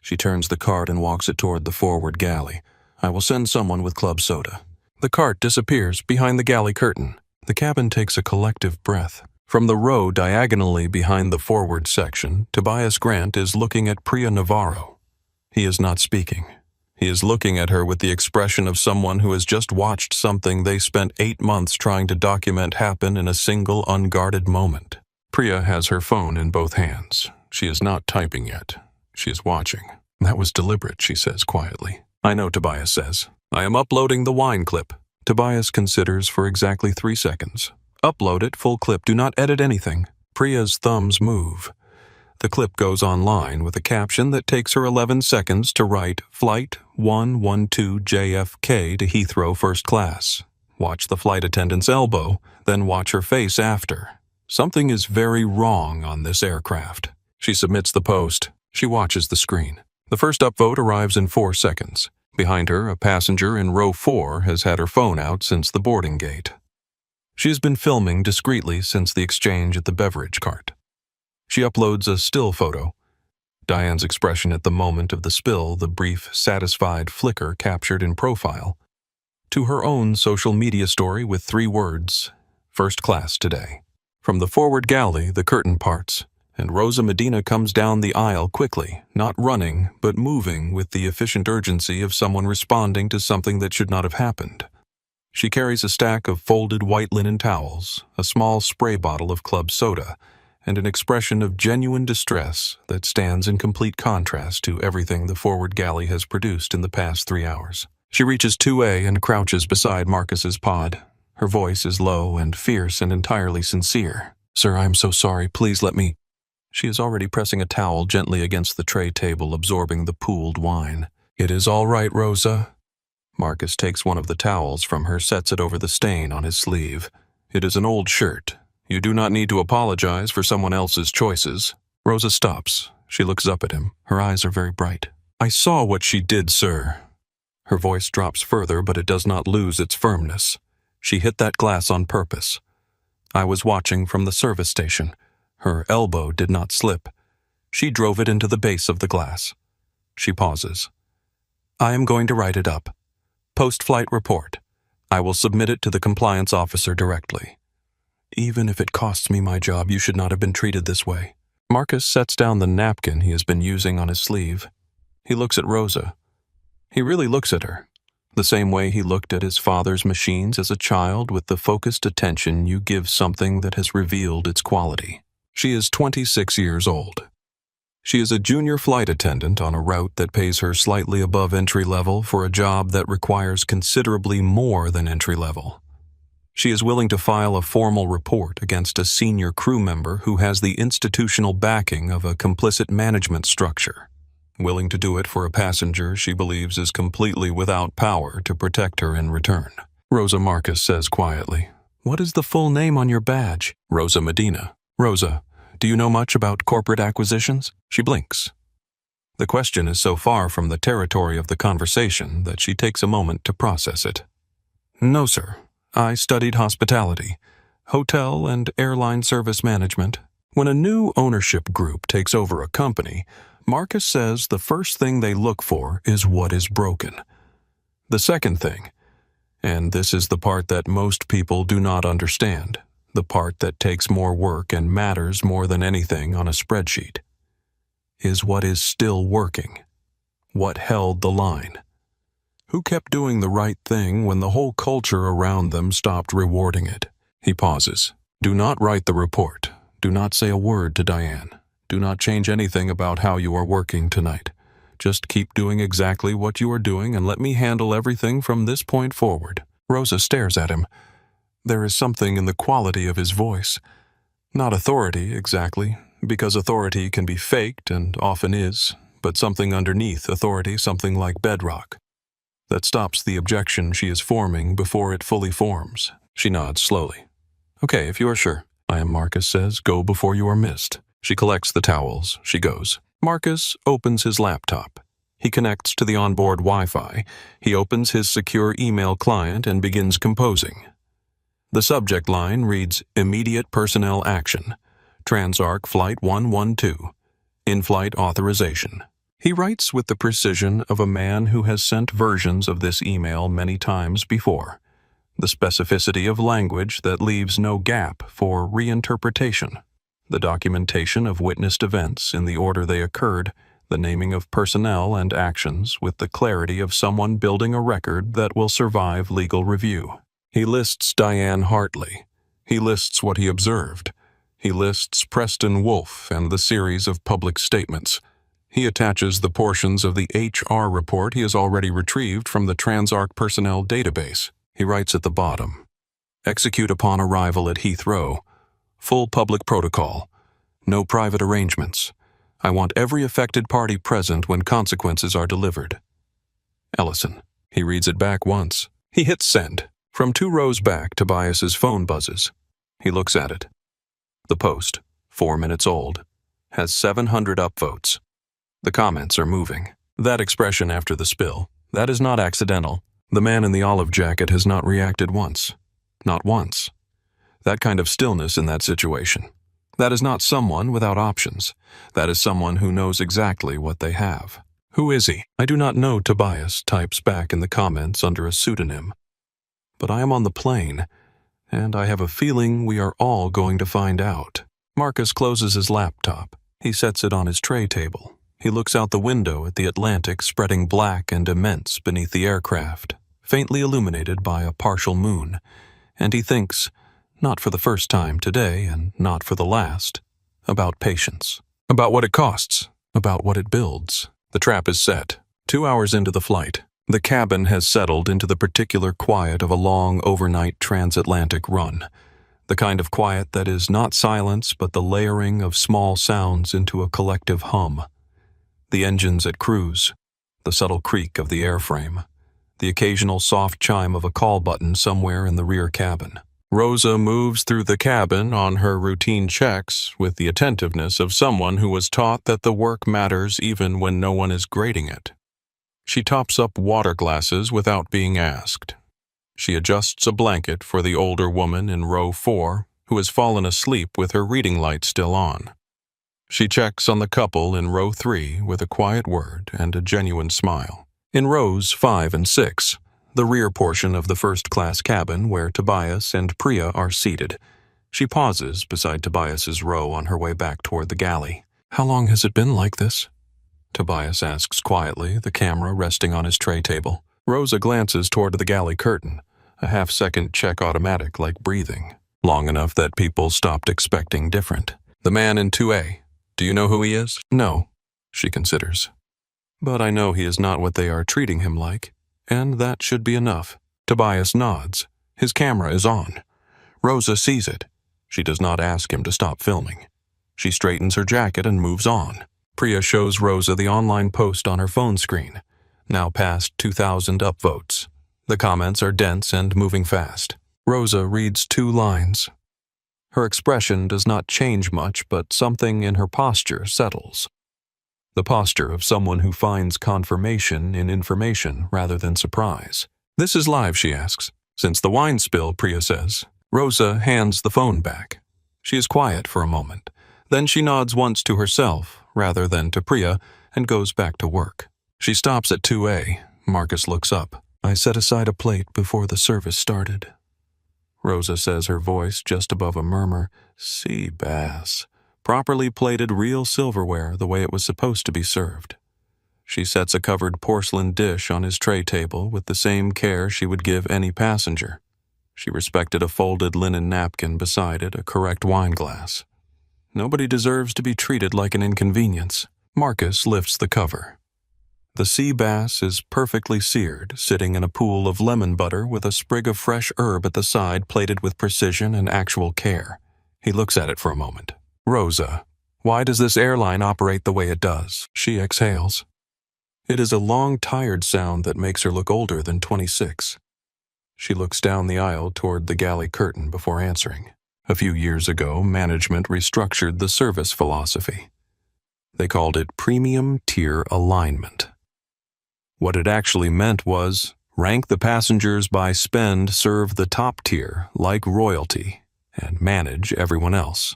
She turns the cart and walks it toward the forward galley. I will send someone with club soda. The cart disappears behind the galley curtain. The cabin takes a collective breath. From the row diagonally behind the forward section, Tobias Grant is looking at Priya Navarro. He is not speaking. He is looking at her with the expression of someone who has just watched something they spent 8 months trying to document happen in a single unguarded moment. Priya has her phone in both hands. She is not typing yet. She is watching. That was deliberate, she says quietly. I know, Tobias says. I am uploading the wine clip. Tobias considers for exactly 3 seconds. Upload it, full clip. Do not edit anything. Priya's thumbs move. The clip goes online with a caption that takes her 11 seconds to write Flight 112 JFK to Heathrow first class. Watch the flight attendant's elbow, then watch her face after. Something is very wrong on this aircraft. She submits the post. She watches the screen. The first upvote arrives in 4 seconds. Behind her, a passenger in row 4 has had her phone out since the boarding gate. She has been filming discreetly since the exchange at the beverage cart. She uploads a still photo. Diane's expression at the moment of the spill, the brief, satisfied flicker captured in profile, to her own social media story with 3 words, first class today. From the forward galley, the curtain parts, and Rosa Medina comes down the aisle quickly, not running, but moving with the efficient urgency of someone responding to something that should not have happened. She carries a stack of folded white linen towels, a small spray bottle of club soda, and an expression of genuine distress that stands in complete contrast to everything the forward galley has produced in the past 3 hours. She reaches 2A and crouches beside Marcus's pod. Her voice is low and fierce and entirely sincere. Sir, I am so sorry. Please let me... She is already pressing a towel gently against the tray table, absorbing the pooled wine. It is all right, Rosa. Marcus takes one of the towels from her, sets it over the stain on his sleeve. It is an old shirt. You do not need to apologize for someone else's choices. Rosa stops. She looks up at him. Her eyes are very bright. I saw what she did, sir. Her voice drops further, but it does not lose its firmness. She hit that glass on purpose. I was watching from the service station. Her elbow did not slip. She drove it into the base of the glass. She pauses. I am going to write it up. Post-flight report. I will submit it to the compliance officer directly. Even if it costs me my job, you should not have been treated this way. Marcus sets down the napkin he has been using on his sleeve. He looks at Rosa. He really looks at her, the same way he looked at his father's machines as a child, with the focused attention you give something that has revealed its quality. She is 26 years old. She is a junior flight attendant on a route that pays her slightly above entry level for a job that requires considerably more than entry level. She is willing to file a formal report against a senior crew member who has the institutional backing of a complicit management structure, willing to do it for a passenger she believes is completely without power to protect her in return. Rosa Marcus says quietly, What is the full name on your badge? Rosa Medina. Rosa, do you know much about corporate acquisitions? She blinks. The question is so far from the territory of the conversation that she takes a moment to process it. No, sir. I studied hospitality, hotel and airline service management. When a new ownership group takes over a company, Marcus says the first thing they look for is what is broken. The second thing, and this is the part that most people do not understand, the part that takes more work and matters more than anything on a spreadsheet, is what is still working, what held the line. Who kept doing the right thing when the whole culture around them stopped rewarding it? He pauses. Do not write the report. Do not say a word to Diane. Do not change anything about how you are working tonight. Just keep doing exactly what you are doing and let me handle everything from this point forward. Rosa stares at him. There is something in the quality of his voice. Not authority, exactly, because authority can be faked and often is, but something underneath authority, something like bedrock. that stops the objection she is forming before it fully forms. She nods slowly. Okay, if you are sure. I am, Marcus says. Go before you are missed. She collects the towels. She goes. Marcus opens his laptop. He connects to the onboard Wi-Fi. He opens his secure email client and begins composing. The subject line reads, Immediate Personnel Action. Transarc Flight 112. In-flight authorization. He writes with the precision of a man who has sent versions of this email many times before. The specificity of language that leaves no gap for reinterpretation. The documentation of witnessed events in the order they occurred, the naming of personnel and actions with the clarity of someone building a record that will survive legal review. He lists Diane Hartley. He lists what he observed. He lists Preston Wolfe and the series of public statements. He attaches the portions of the HR report he has already retrieved from the Transarc personnel database. He writes at the bottom, Execute upon arrival at Heathrow. Full public protocol. No private arrangements. I want every affected party present when consequences are delivered. Ellison. He reads it back once. He hits send. From 2 rows back, Tobias's phone buzzes. He looks at it. The post, 4 minutes old, has 700 upvotes. The comments are moving. That expression after the spill, that is not accidental. The man in the olive jacket has not reacted once. Not once. That kind of stillness in that situation. That is not someone without options. That is someone who knows exactly what they have. Who is he? I do not know, Tobias types back in the comments under a pseudonym. But I am on the plane, and I have a feeling we are all going to find out. Marcus closes his laptop. He sets it on his tray table. He looks out the window at the Atlantic spreading black and immense beneath the aircraft, faintly illuminated by a partial moon, and he thinks, not for the first time today and not for the last, about patience, about what it costs, about what it builds. The trap is set. 2 hours into the flight, the cabin has settled into the particular quiet of a long overnight transatlantic run, the kind of quiet that is not silence but the layering of small sounds into a collective hum. The engines at cruise, the subtle creak of the airframe, the occasional soft chime of a call button somewhere in the rear cabin. Rosa moves through the cabin on her routine checks with the attentiveness of someone who was taught that the work matters even when no one is grading it. She tops up water glasses without being asked. She adjusts a blanket for the older woman in row 4 who has fallen asleep with her reading light still on. She checks on the couple in row 3 with a quiet word and a genuine smile. In rows 5 and 6, the rear portion of the first-class cabin where Tobias and Priya are seated, she pauses beside Tobias's row on her way back toward the galley. How long has it been like this? Tobias asks quietly, the camera resting on his tray table. Rosa glances toward the galley curtain, a half-second check automatic like breathing, long enough that people stopped expecting different. The man in 2A. Do you know who he is? No, she considers. But I know he is not what they are treating him like, and that should be enough. Tobias nods. His camera is on. Rosa sees it. She does not ask him to stop filming. She straightens her jacket and moves on. Priya shows Rosa the online post on her phone screen, now past 2,000 upvotes. The comments are dense and moving fast. Rosa reads 2 lines. Her expression does not change much, but something in her posture settles. The posture of someone who finds confirmation in information rather than surprise. This is live, she asks. Since the wine spill, Priya says. Rosa hands the phone back. She is quiet for a moment. Then she nods once to herself, rather than to Priya, and goes back to work. She stops at 2A. Marcus looks up. I set aside a plate before the service started. Rosa says, her voice just above a murmur. Sea bass. Properly plated real silverware the way it was supposed to be served. She sets a covered porcelain dish on his tray table with the same care she would give any passenger. She respected a folded linen napkin beside it, a correct wine glass. Nobody deserves to be treated like an inconvenience. Marcus lifts the cover. The sea bass is perfectly seared, sitting in a pool of lemon butter with a sprig of fresh herb at the side plated with precision and actual care. He looks at it for a moment. Rosa, why does this airline operate the way it does? She exhales. It is a long, tired sound that makes her look older than 26. She looks down the aisle toward the galley curtain before answering. A few years ago, management restructured the service philosophy. They called it premium tier alignment. What it actually meant was rank the passengers by spend, serve the top tier like royalty, and manage everyone else.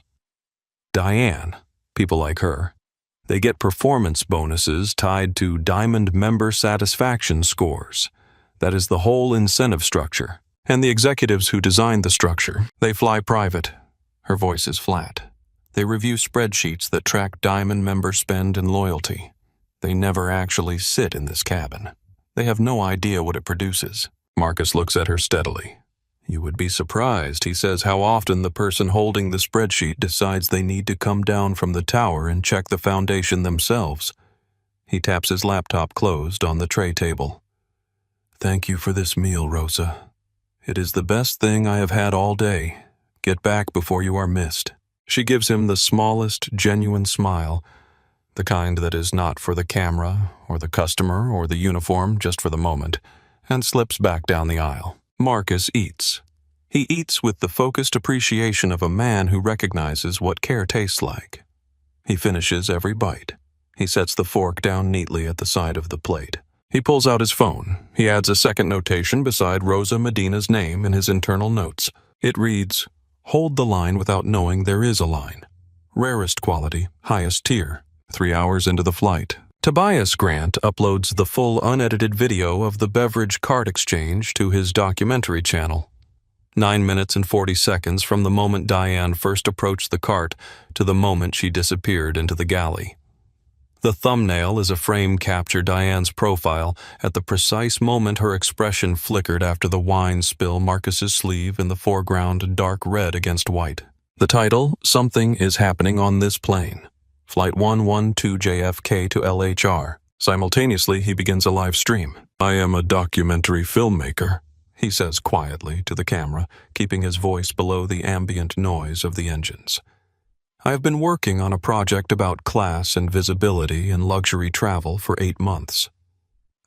Diane, people like her, they get performance bonuses tied to diamond member satisfaction scores. That is the whole incentive structure. And the executives who designed the structure, they fly private. Her voice is flat. They review spreadsheets that track diamond member spend and loyalty. They never actually sit in this cabin. They have no idea what it produces. Marcus looks at her steadily. You would be surprised, he says, how often the person holding the spreadsheet decides they need to come down from the tower and check the foundation themselves. He taps his laptop closed on the tray table. Thank you for this meal, Rosa. It is the best thing I have had all day. Get back before you are missed. She gives him the smallest, genuine smile, the kind that is not for the camera, or the customer, or the uniform, just for the moment, and slips back down the aisle. Marcus eats. He eats with the focused appreciation of a man who recognizes what care tastes like. He finishes every bite. He sets the fork down neatly at the side of the plate. He pulls out his phone. He adds a second notation beside Rosa Medina's name in his internal notes. It reads, "Hold the line without knowing there is a line. Rarest quality, highest tier. 3 hours into the flight." Tobias Grant uploads the full unedited video of the beverage cart exchange to his documentary channel. 9 minutes and 40 seconds from the moment Diane first approached the cart to the moment she disappeared into the galley. The thumbnail is a frame capture Diane's profile at the precise moment her expression flickered after the wine spill Marcus's sleeve in the foreground dark red against white. The title, Something is Happening on This Plane. Flight 112 JFK to LHR. Simultaneously, he begins a live stream. I am a documentary filmmaker, he says quietly to the camera, keeping his voice below the ambient noise of the engines. I have been working on a project about class and visibility in luxury travel for 8 months.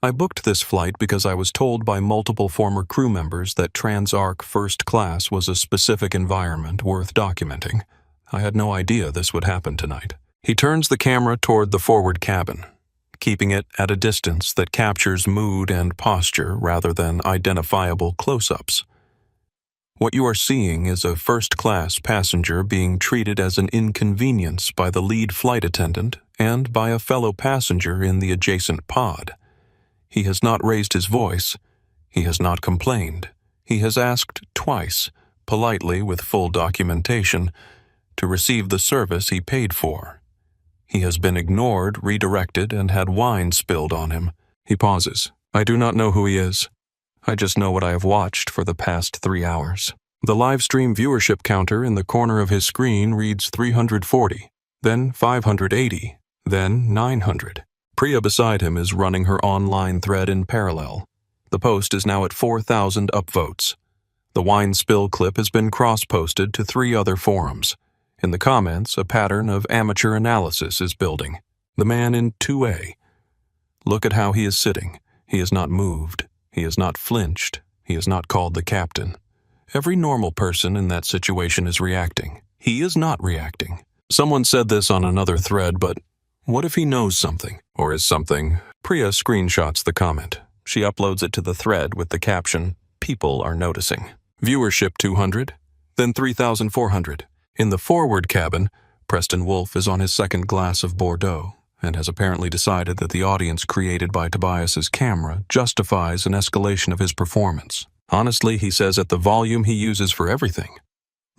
I booked this flight because I was told by multiple former crew members that Transarc First Class was a specific environment worth documenting. I had no idea this would happen tonight. He turns the camera toward the forward cabin, keeping it at a distance that captures mood and posture rather than identifiable close-ups. What you are seeing is a first-class passenger being treated as an inconvenience by the lead flight attendant and by a fellow passenger in the adjacent pod. He has not raised his voice. He has not complained. He has asked twice, politely with full documentation, to receive the service he paid for. He has been ignored, redirected, and had wine spilled on him. He pauses. I do not know who he is. I just know what I have watched for the past 3 hours. The live stream viewership counter in the corner of his screen reads 340, then 580, then 900. Priya beside him is running her online thread in parallel. The post is now at 4,000 upvotes. The wine spill clip has been cross-posted to 3 other forums. In the comments, a pattern of amateur analysis is building. The man in 2A. Look at how he is sitting. He is not moved. He has not flinched. He has not called the captain. Every normal person in that situation is reacting. He is not reacting. Someone said this on another thread, but what if he knows something? Or is something? Priya screenshots the comment. She uploads it to the thread with the caption, People are noticing. Viewership 200, then 3,400. In the forward cabin, Preston Wolfe is on his second glass of Bordeaux, and has apparently decided that the audience created by Tobias's camera justifies an escalation of his performance. Honestly, he says, at the volume he uses for everything.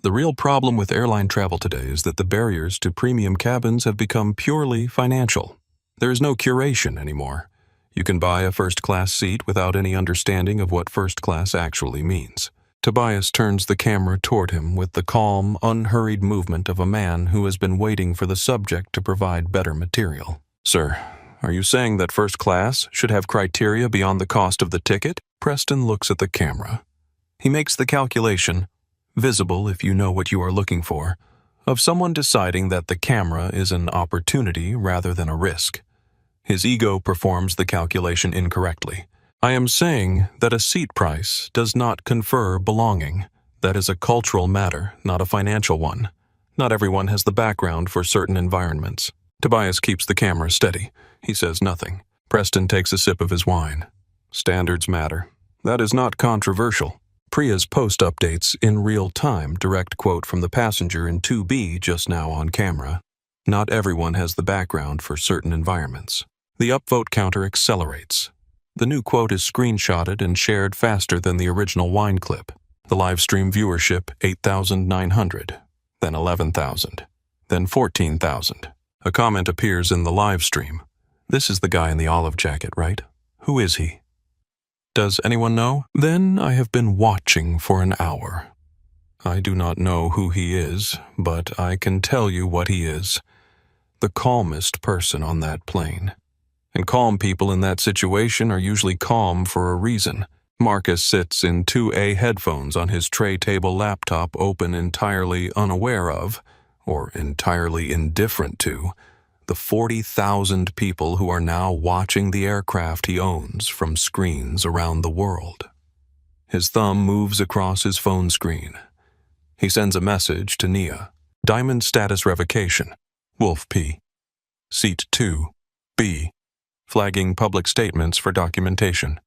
The real problem with airline travel today is that the barriers to premium cabins have become purely financial. There is no curation anymore. You can buy a first-class seat without any understanding of what first class actually means. Tobias turns the camera toward him with the calm, unhurried movement of a man who has been waiting for the subject to provide better material. Sir, are you saying that first class should have criteria beyond the cost of the ticket? Preston looks at the camera. He makes the calculation, visible if you know what you are looking for, of someone deciding that the camera is an opportunity rather than a risk. His ego performs the calculation incorrectly. I am saying that a seat price does not confer belonging. That is a cultural matter, not a financial one. Not everyone has the background for certain environments. Tobias keeps the camera steady. He says nothing. Preston takes a sip of his wine. Standards matter. That is not controversial. Priya's post updates in real time, direct quote from the passenger in 2B just now on camera. Not everyone has the background for certain environments. The upvote counter accelerates. The new quote is screenshotted and shared faster than the original wine clip. The live stream viewership 8,900, then 11,000, then 14,000. A comment appears in the live stream. This is the guy in the olive jacket, right? Who is he? Does anyone know? Then I have been watching for an hour. I do not know who he is, but I can tell you what he is. The calmest person on that plane. And calm people in that situation are usually calm for a reason. Marcus sits in 2A headphones on his tray table laptop open, entirely unaware of, or entirely indifferent to, the 40,000 people who are now watching the aircraft he owns from screens around the world. His thumb moves across his phone screen. He sends a message to Nia. Diamond status revocation. Wolf P. Seat 2. B. Flagging public statements for documentation.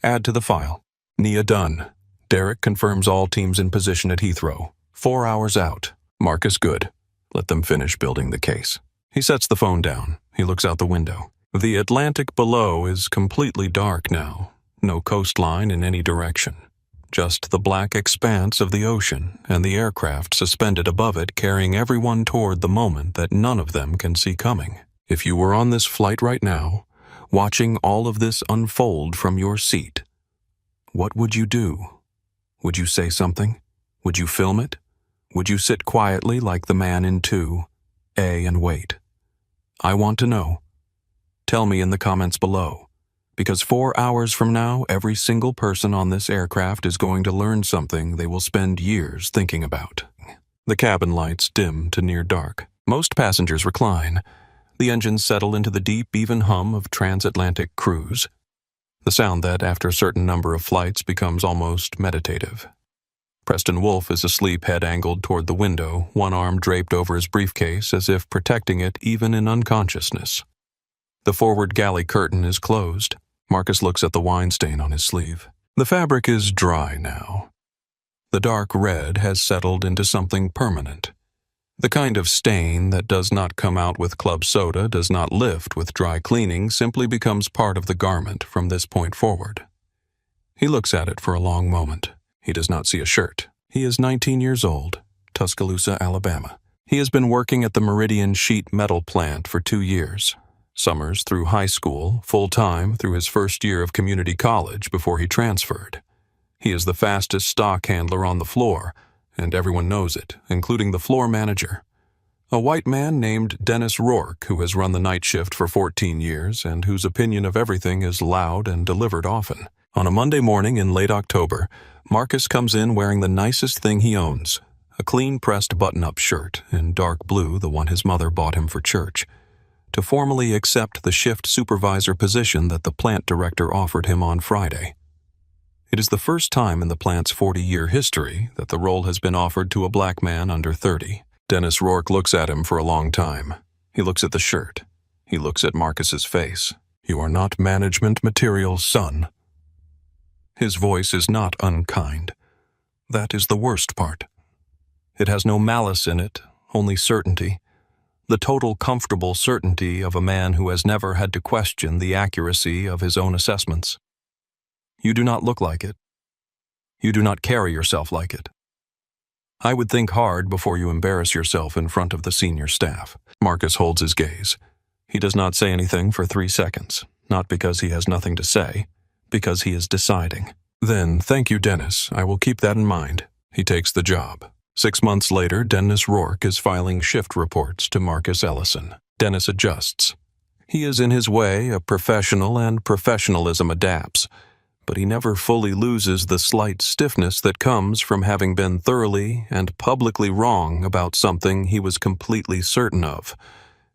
Add to the file. Nia done. Derek confirms all teams in position at Heathrow. 4 hours out. Marcus good. Let them finish building the case. He sets the phone down. He looks out the window. The Atlantic below is completely dark now. No coastline in any direction. Just the black expanse of the ocean and the aircraft suspended above it, carrying everyone toward the moment that none of them can see coming. If you were on this flight right now, watching all of this unfold from your seat, what would you do? Would you say something? Would you film it? Would you sit quietly like the man in 2A and wait? I want to know. Tell me in the comments below, because 4 hours from now, every single person on this aircraft is going to learn something they will spend years thinking about. The cabin lights dim to near dark. Most passengers recline. The engines settle into the deep, even hum of transatlantic cruise, the sound that, after a certain number of flights, becomes almost meditative. Preston Wolfe is asleep, head angled toward the window, one arm draped over his briefcase as if protecting it even in unconsciousness. The forward galley curtain is closed. Marcus looks at the wine stain on his sleeve. The fabric is dry now. The dark red has settled into something permanent. The kind of stain that does not come out with club soda, does not lift with dry cleaning, simply becomes part of the garment from this point forward. He looks at it for a long moment. He does not see a shirt. He is 19 years old, Tuscaloosa, Alabama. He has been working at the Meridian sheet metal plant for 2 years. Summers through high school, full-time through his first year of community college before he transferred. He is the fastest stock handler on the floor, and everyone knows it, including the floor manager. A white man named Dennis Rourke, who has run the night shift for 14 years and whose opinion of everything is loud and delivered often. On a Monday morning in late October, Marcus comes in wearing the nicest thing he owns, a clean-pressed button-up shirt in dark blue, the one his mother bought him for church, to formally accept the shift supervisor position that the plant director offered him on Friday. It is the first time in the plant's 40-year history that the role has been offered to a black man under 30. Dennis Rourke looks at him for a long time. He looks at the shirt. He looks at Marcus's face. You are not management material, son. His voice is not unkind. That is the worst part. It has no malice in it, only certainty. The total comfortable certainty of a man who has never had to question the accuracy of his own assessments. You do not look like it. You do not carry yourself like it. I would think hard before you embarrass yourself in front of the senior staff. Marcus holds his gaze. He does not say anything for 3 seconds, not because he has nothing to say, because he is deciding. Then, thank you, Dennis. I will keep that in mind. He takes the job. 6 months later, Dennis Rourke is filing shift reports to Marcus Ellison. Dennis adjusts. He is in his way a professional, and professionalism adapts, but he never fully loses the slight stiffness that comes from having been thoroughly and publicly wrong about something he was completely certain of,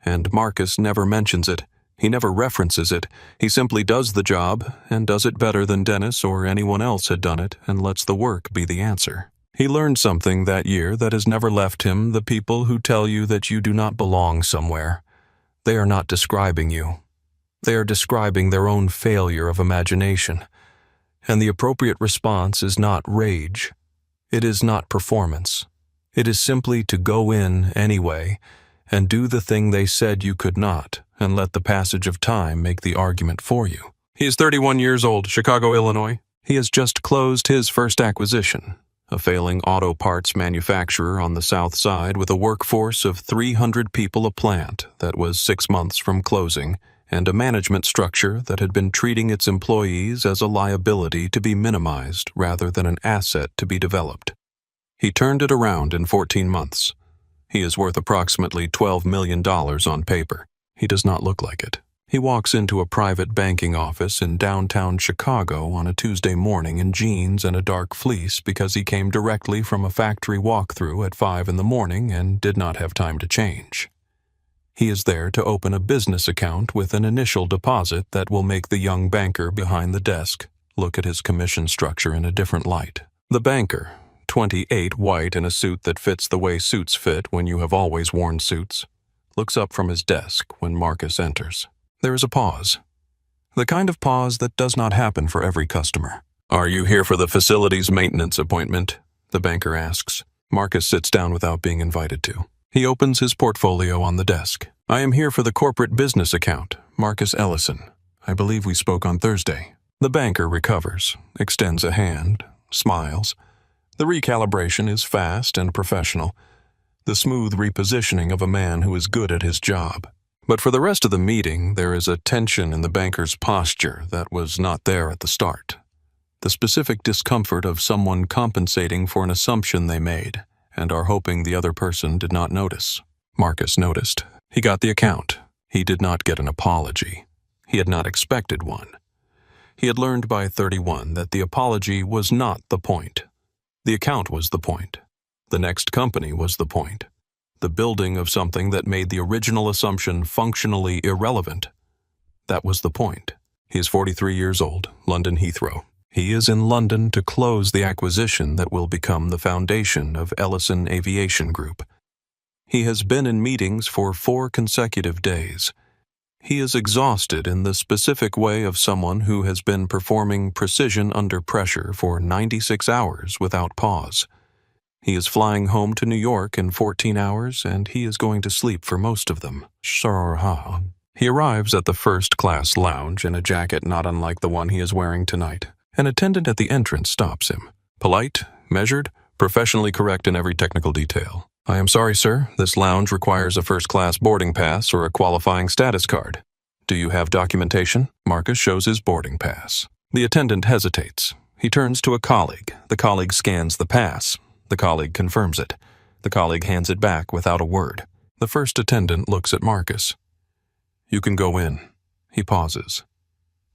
and Marcus never mentions it, He never references it. He simply does the job, and does it better than Dennis or anyone else had done it, and lets the work be the answer. He learned something that year that has never left him: the people who tell you that you do not belong somewhere. They are not describing you. They are describing their own failure of imagination. And the appropriate response is not rage. It is not performance. It is simply to go in anyway and do the thing they said you could not, and let the passage of time make the argument for you. He is 31 years old, Chicago, Illinois. He has just closed his first acquisition, a failing auto parts manufacturer on the South Side with a workforce of 300 people, a plant that was 6 months from closing, and a management structure that had been treating its employees as a liability to be minimized rather than an asset to be developed. He turned it around in 14 months. He is worth approximately $12 million on paper. He does not look like it. He walks into a private banking office in downtown Chicago on a Tuesday morning in jeans and a dark fleece because he came directly from a factory walkthrough at 5 in the morning and did not have time to change. He is there to open a business account with an initial deposit that will make the young banker behind the desk look at his commission structure in a different light. The banker, 28, white in a suit that fits the way suits fit when you have always worn suits, looks up from his desk when Marcus enters. There is a pause. The kind of pause that does not happen for every customer. "Are you here for the facilities maintenance appointment?" the banker asks. Marcus sits down without being invited to. He opens his portfolio on the desk. "I am here for the corporate business account, Marcus Ellison. I believe we spoke on Thursday." The banker recovers, extends a hand, smiles. The recalibration is fast and professional, the smooth repositioning of a man who is good at his job. But for the rest of the meeting, there is a tension in the banker's posture that was not there at the start. The specific discomfort of someone compensating for an assumption they made and are hoping the other person did not notice. Marcus noticed. He got the account. He did not get an apology. He had not expected one. He had learned by 31 that the apology was not the point. The account was the point. The next company was the point. The building of something that made the original assumption functionally irrelevant. That was the point. He is 43 years old, London Heathrow. He is in London to close the acquisition that will become the foundation of Ellison Aviation Group. He has been in meetings for 4 consecutive days. He is exhausted in the specific way of someone who has been performing precision under pressure for 96 hours without pause. He is flying home to New York in 14 hours, and he is going to sleep for most of them. He arrives at the first-class lounge in a jacket not unlike the one he is wearing tonight. An attendant at the entrance stops him. Polite, measured, professionally correct in every technical detail. "I am sorry, sir. This lounge requires a first-class boarding pass or a qualifying status card. Do you have documentation?" Marcus shows his boarding pass. The attendant hesitates. He turns to a colleague. The colleague scans the pass. The colleague confirms it. The colleague hands it back without a word. The first attendant looks at Marcus. "You can go in." He pauses.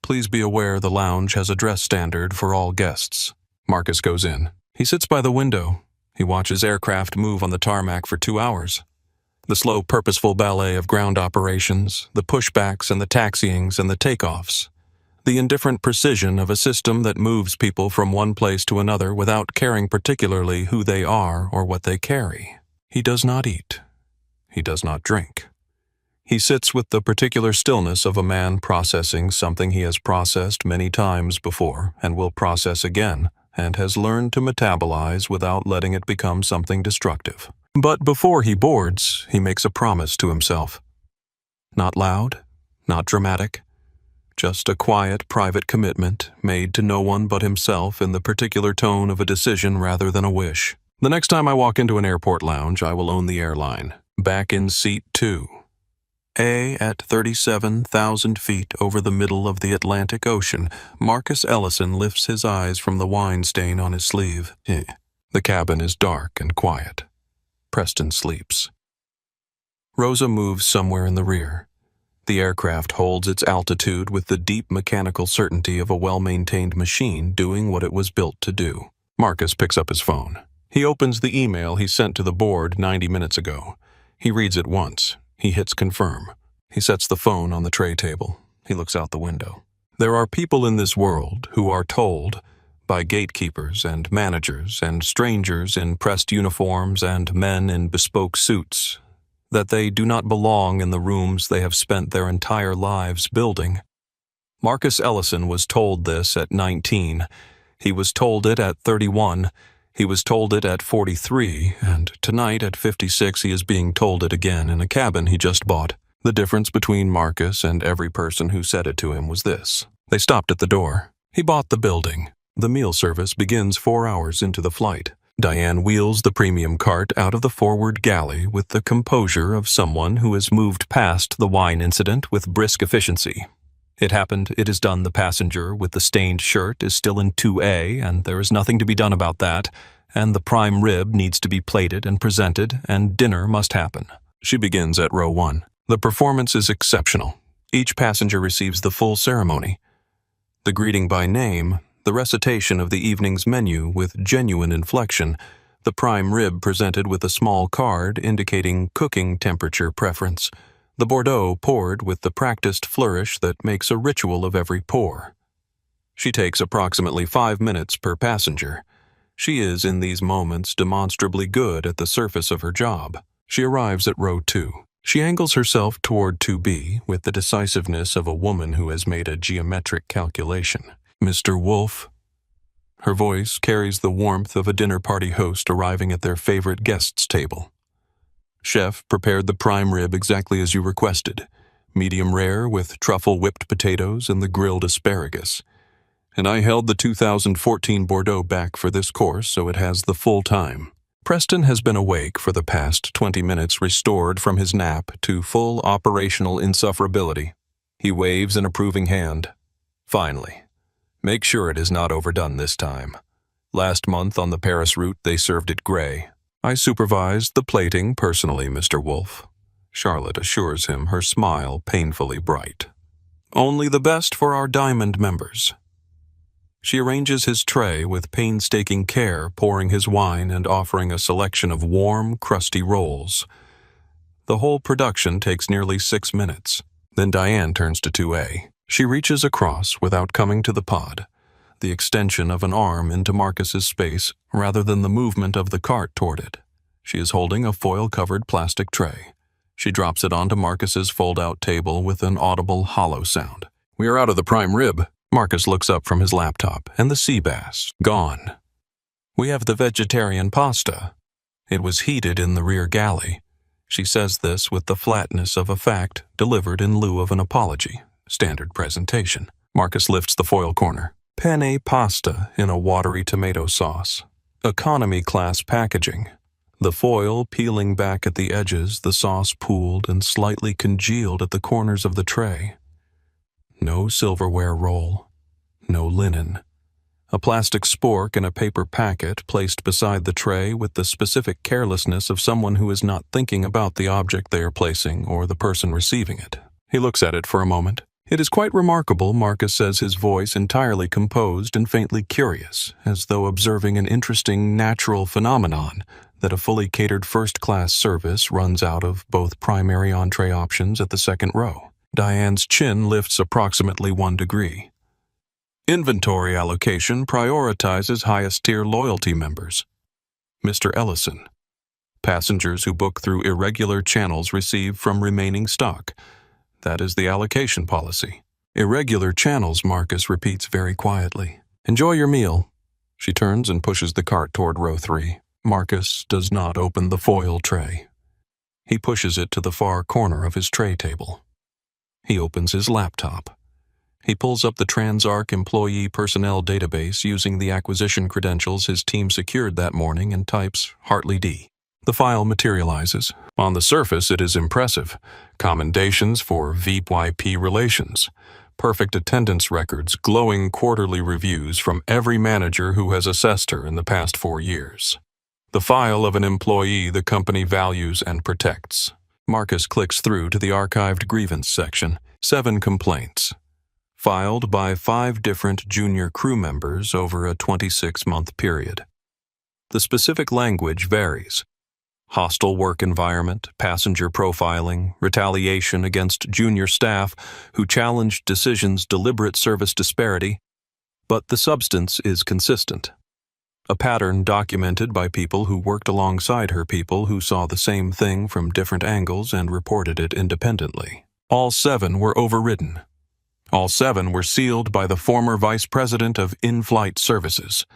"Please be aware the lounge has a dress standard for all guests." Marcus goes in. He sits by the window. He watches aircraft move on the tarmac for 2 hours. The slow, purposeful ballet of ground operations, the pushbacks and the taxiings and the takeoffs. The indifferent precision of a system that moves people from one place to another without caring particularly who they are or what they carry. He does not eat. He does not drink. He sits with the particular stillness of a man processing something he has processed many times before and will process again, and has learned to metabolize without letting it become something destructive. But before he boards, he makes a promise to himself. Not loud, not dramatic, just a quiet, private commitment made to no one but himself in the particular tone of a decision rather than a wish. "The next time I walk into an airport lounge, I will own the airline. Back in seat 2. A at 37,000 feet over the middle of the Atlantic Ocean, Marcus Ellison lifts his eyes from the wine stain on his sleeve. The cabin is dark and quiet. Preston sleeps. Rosa moves somewhere in the rear. The aircraft holds its altitude with the deep mechanical certainty of a well-maintained machine doing what it was built to do. Marcus picks up his phone. He opens the email he sent to the board 90 minutes ago. He reads it once. He hits confirm. He sets the phone on the tray table. He looks out the window. There are people in this world who are told, by gatekeepers and managers and strangers in pressed uniforms and men in bespoke suits, that they do not belong in the rooms they have spent their entire lives building. Marcus Ellison was told this at 19. He was told it at 31. He was told it at 43, and tonight at 56 he is being told it again in a cabin he just bought. The difference between Marcus and every person who said it to him was this. They stopped at the door. He bought the building. The meal service begins 4 hours into the flight. Diane wheels the premium cart out of the forward galley with the composure of someone who has moved past the wine incident with brisk efficiency. It happened, it is done. The passenger with the stained shirt is still in 2A, and there is nothing to be done about that, and the prime rib needs to be plated and presented, and dinner must happen. She begins at row 1. The performance is exceptional. Each passenger receives the full ceremony. The greeting by name, the recitation of the evening's menu with genuine inflection, the prime rib presented with a small card indicating cooking temperature preference, the Bordeaux poured with the practiced flourish that makes a ritual of every pour. She takes approximately 5 minutes per passenger. She is, in these moments, demonstrably good at the surface of her job. She arrives at row 2. She angles herself toward 2B with the decisiveness of a woman who has made a geometric calculation. Mr. Wolfe. Her voice carries the warmth of a dinner party host arriving at their favorite guest's table. Chef prepared the prime rib exactly as you requested, medium rare with truffle whipped potatoes and the grilled asparagus. And I held the 2014 Bordeaux back for this course so it has the full time. Preston has been awake for the past 20 minutes, restored from his nap to full operational insufferability. He waves an approving hand. Finally. Make sure it is not overdone this time. Last month on the Paris route they served it gray. I supervised the plating personally, Mr. Wolfe. Charlotte assures him, her smile painfully bright. Only the best for our diamond members. She arranges his tray with painstaking care, pouring his wine and offering a selection of warm, crusty rolls. The whole production takes nearly 6 minutes. Then Diane turns to 2A. She reaches across without coming to the pod, the extension of an arm into Marcus's space rather than the movement of the cart toward it. She is holding a foil-covered plastic tray. She drops it onto Marcus's fold-out table with an audible hollow sound. We are out of the prime rib. Marcus looks up from his laptop, and the sea bass, gone. We have the vegetarian pasta. It was heated in the rear galley. She says this with the flatness of a fact delivered in lieu of an apology. Standard presentation. Marcus lifts the foil corner. Penne pasta in a watery tomato sauce. Economy class packaging. The foil peeling back at the edges, the sauce pooled and slightly congealed at the corners of the tray. No silverware roll. No linen. A plastic spork in a paper packet placed beside the tray with the specific carelessness of someone who is not thinking about the object they are placing or the person receiving it. He looks at it for a moment. It is quite remarkable, Marcus says, his voice entirely composed and faintly curious, as though observing an interesting natural phenomenon, that a fully catered first-class service runs out of both primary entree options at the second row. Diane's chin lifts approximately 1 degree. Inventory allocation prioritizes highest-tier loyalty members. Mr. Ellison. Passengers who book through irregular channels receive from remaining stock. That is the allocation policy. Irregular channels, Marcus repeats very quietly. Enjoy your meal. She turns and pushes the cart toward row 3. Marcus does not open the foil tray. He pushes it to the far corner of his tray table. He opens his laptop. He pulls up the Transarc employee personnel database using the acquisition credentials his team secured that morning and types Hartley D. The file materializes. On the surface, it is impressive. Commendations for VYP relations. Perfect attendance records, glowing quarterly reviews from every manager who has assessed her in the past 4 years. The file of an employee the company values and protects. Marcus clicks through to the archived grievance section. 7 complaints. Filed by 5 different junior crew members over a 26-month period. The specific language varies. Hostile work environment, passenger profiling, retaliation against junior staff who challenged decisions, deliberate service disparity. But the substance is consistent. A pattern documented by people who worked alongside her people who saw the same thing from different angles and reported it independently. All 7 were overridden. All 7 were sealed by the former Vice President of In-Flight Services,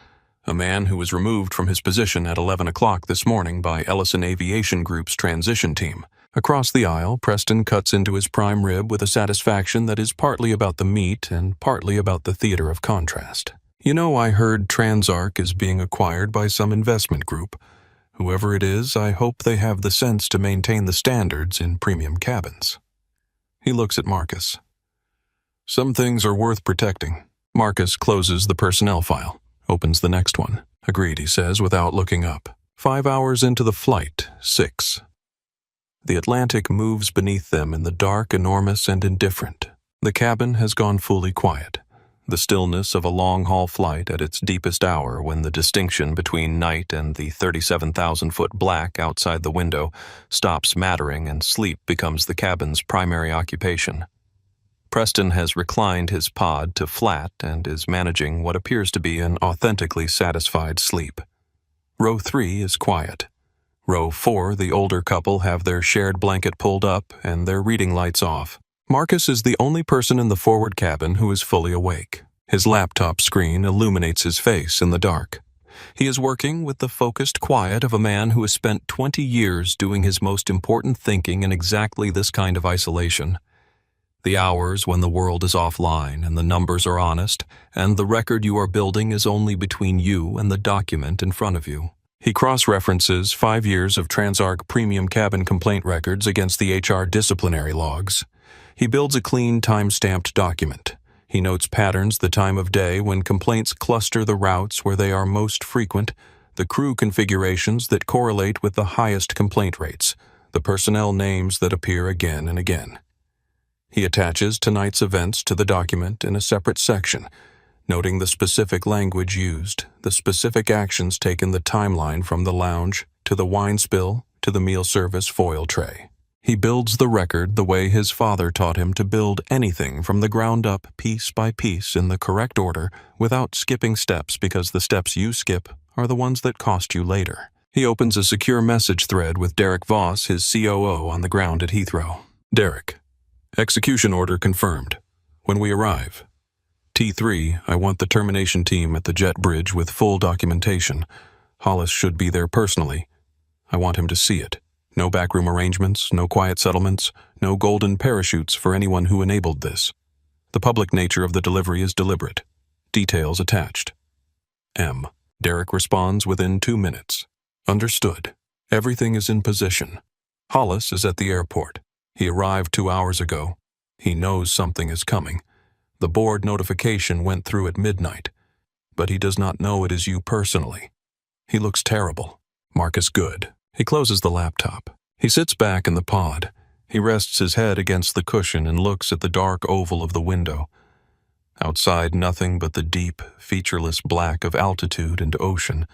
a man who was removed from his position at 11 o'clock this morning by Ellison Aviation Group's transition team. Across the aisle, Preston cuts into his prime rib with a satisfaction that is partly about the meat and partly about the theater of contrast. You know, I heard Transarc is being acquired by some investment group. Whoever it is, I hope they have the sense to maintain the standards in premium cabins. He looks at Marcus. Some things are worth protecting. Marcus closes the personnel file, opens the next one. Agreed, he says without looking up. 5 hours into the flight, 6. The Atlantic moves beneath them in the dark, enormous, and indifferent. The cabin has gone fully quiet. The stillness of a long-haul flight at its deepest hour when the distinction between night and the 37,000-foot black outside the window stops mattering and sleep becomes the cabin's primary occupation. Preston has reclined his pod to flat and is managing what appears to be an authentically satisfied sleep. Row 3 is quiet. Row 4, the older couple have their shared blanket pulled up and their reading lights off. Marcus is the only person in the forward cabin who is fully awake. His laptop screen illuminates his face in the dark. He is working with the focused quiet of a man who has spent 20 years doing his most important thinking in exactly this kind of isolation. The hours when the world is offline and the numbers are honest, and the record you are building is only between you and the document in front of you. He cross-references 5 years of Transarc premium cabin complaint records against the HR disciplinary logs. He builds a clean, time-stamped document. He notes patterns the time of day when complaints cluster the routes where they are most frequent, the crew configurations that correlate with the highest complaint rates, the personnel names that appear again and again. He attaches tonight's events to the document in a separate section, noting the specific language used, the specific actions taken, the timeline from the lounge to the wine spill to the meal service foil tray. He builds the record the way his father taught him to build anything from the ground up, piece by piece, in the correct order, without skipping steps because the steps you skip are the ones that cost you later. He opens a secure message thread with Derek Voss, his COO, on the ground at Heathrow. Derek, execution order confirmed. When we arrive. T3, I want the termination team at the jet bridge with full documentation. Hollis should be there personally. I want him to see it. No backroom arrangements, no quiet settlements, no golden parachutes for anyone who enabled this. The public nature of the delivery is deliberate. Details attached. M. Derek responds within 2 minutes. Understood. Everything is in position. Hollis is at the airport. He arrived 2 hours ago. He knows something is coming. The board notification went through at midnight, but he does not know it is you personally. He looks terrible. Marcus good. He closes the laptop. He sits back in the pod. He rests his head against the cushion and looks at the dark oval of the window. Outside, nothing but the deep, featureless black of altitude and ocean,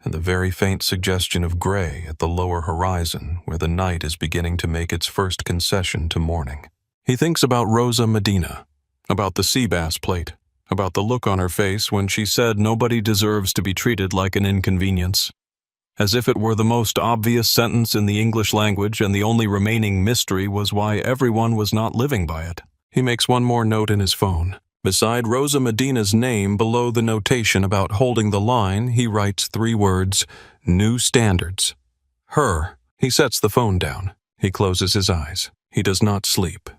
and the very faint suggestion of gray at the lower horizon where the night is beginning to make its first concession to morning. He thinks about Rosa Medina, about the sea bass plate, about the look on her face when she said nobody deserves to be treated like an inconvenience. As if it were the most obvious sentence in the English language and the only remaining mystery was why everyone was not living by it. He makes one more note in his phone. Beside Rosa Medina's name below the notation about holding the line, he writes 3 words, New Standards. Her. He sets the phone down. He closes his eyes. He does not sleep.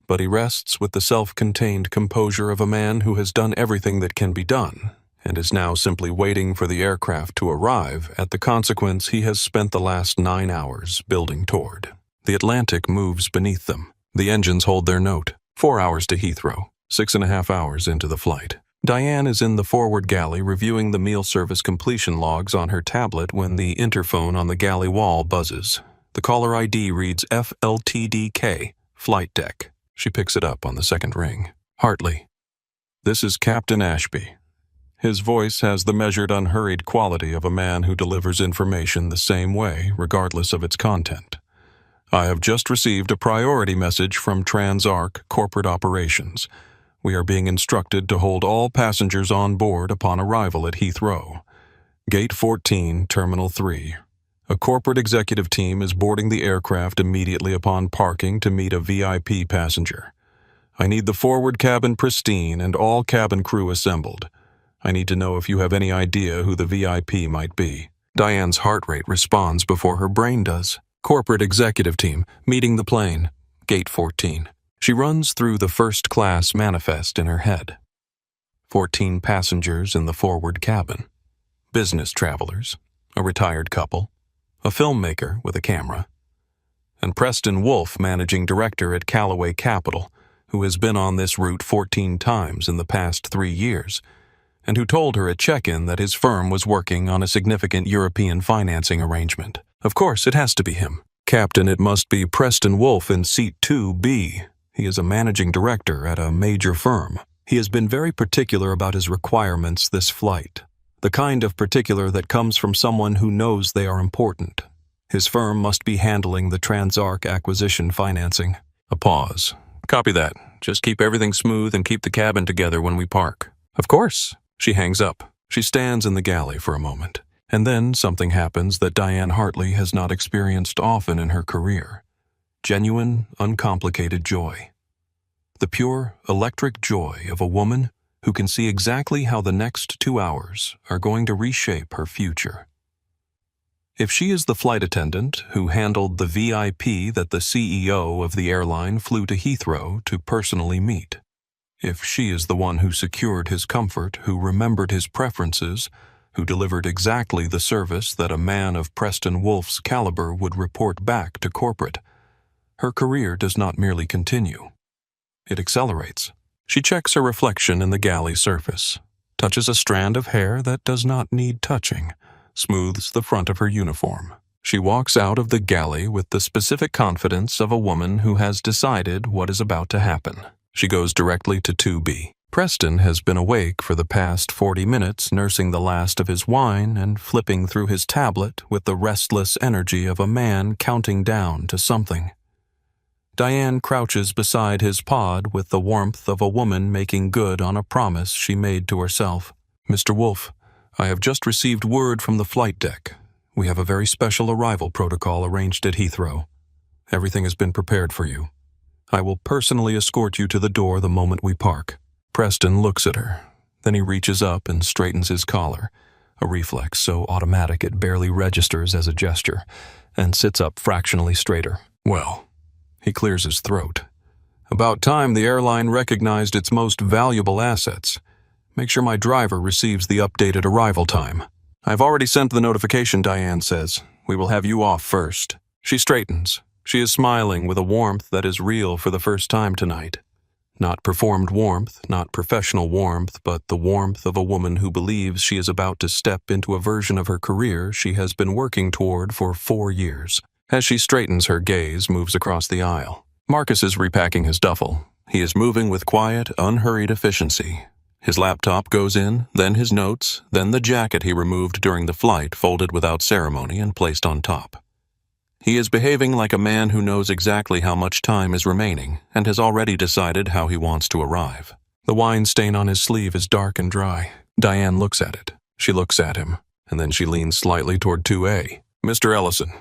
But he rests with the self-contained composure of a man who has done everything that can be done, and is now simply waiting for the aircraft to arrive at the consequence he has spent the last 9 hours building toward. The Atlantic moves beneath them. The engines hold their note. 4 hours to Heathrow, 6.5 hours into the flight. Diane is in the forward galley reviewing the meal service completion logs on her tablet when the interphone on the galley wall buzzes. The caller ID reads FLTDK, Flight Deck. She picks it up on the second ring. Hartley. This is Captain Ashby. His voice has the measured, unhurried quality of a man who delivers information the same way, regardless of its content. I have just received a priority message from TransArc Corporate Operations. We are being instructed to hold all passengers on board upon arrival at Heathrow. Gate 14, Terminal 3. A corporate executive team is boarding the aircraft immediately upon parking to meet a VIP passenger. I need the forward cabin pristine and all cabin crew assembled. I need to know if you have any idea who the VIP might be. Diane's heart rate responds before her brain does. Corporate executive team, meeting the plane. Gate 14. She runs through the first class manifest in her head. 14 passengers in the forward cabin. Business travelers, a retired couple, a filmmaker with a camera, and Preston Wolfe, managing director at Callaway Capital, who has been on this route 14 times in the past 3 years, and who told her at check-in that his firm was working on a significant European financing arrangement. Of course, it has to be him. Captain, it must be Preston Wolfe in seat 2B. He is a managing director at a major firm. He has been very particular about his requirements this flight. The kind of particular that comes from someone who knows they are important. His firm must be handling the TransArc acquisition financing. A pause. Copy that. Just keep everything smooth and keep the cabin together when we park. Of course. She hangs up. She stands in the galley for a moment. And then something happens that Diane Hartley has not experienced often in her career. Genuine, uncomplicated joy. The pure, electric joy of a woman who can see exactly how the next 2 hours are going to reshape her future. If she is the flight attendant who handled the VIP that the CEO of the airline flew to Heathrow to personally meet, if she is the one who secured his comfort, who remembered his preferences, who delivered exactly the service that a man of Preston Wolfe's caliber would report back to corporate, her career does not merely continue. It accelerates. She checks her reflection in the galley surface, touches a strand of hair that does not need touching, smooths the front of her uniform. She walks out of the galley with the specific confidence of a woman who has decided what is about to happen. She goes directly to 2B. Preston has been awake for the past 40 minutes, nursing the last of his wine and flipping through his tablet with the restless energy of a man counting down to something. Diane crouches beside his pod with the warmth of a woman making good on a promise she made to herself. Mr. Wolfe, I have just received word from the flight deck. We have a very special arrival protocol arranged at Heathrow. Everything has been prepared for you. I will personally escort you to the door the moment we park. Preston looks at her. Then he reaches up and straightens his collar, a reflex so automatic it barely registers as a gesture, and sits up fractionally straighter. Well, he clears his throat. About time the airline recognized its most valuable assets. Make sure my driver receives the updated arrival time. I've already sent the notification, Diane says. We will have you off first. She straightens. She is smiling with a warmth that is real for the first time tonight. Not performed warmth, not professional warmth, but the warmth of a woman who believes she is about to step into a version of her career she has been working toward for 4 years. As she straightens, her gaze moves across the aisle. Marcus is repacking his duffel. He is moving with quiet, unhurried efficiency. His laptop goes in, then his notes, then the jacket he removed during the flight folded without ceremony and placed on top. He is behaving like a man who knows exactly how much time is remaining and has already decided how he wants to arrive. The wine stain on his sleeve is dark and dry. Diane looks at it. She looks at him, and then she leans slightly toward 2A. Mr. Ellison,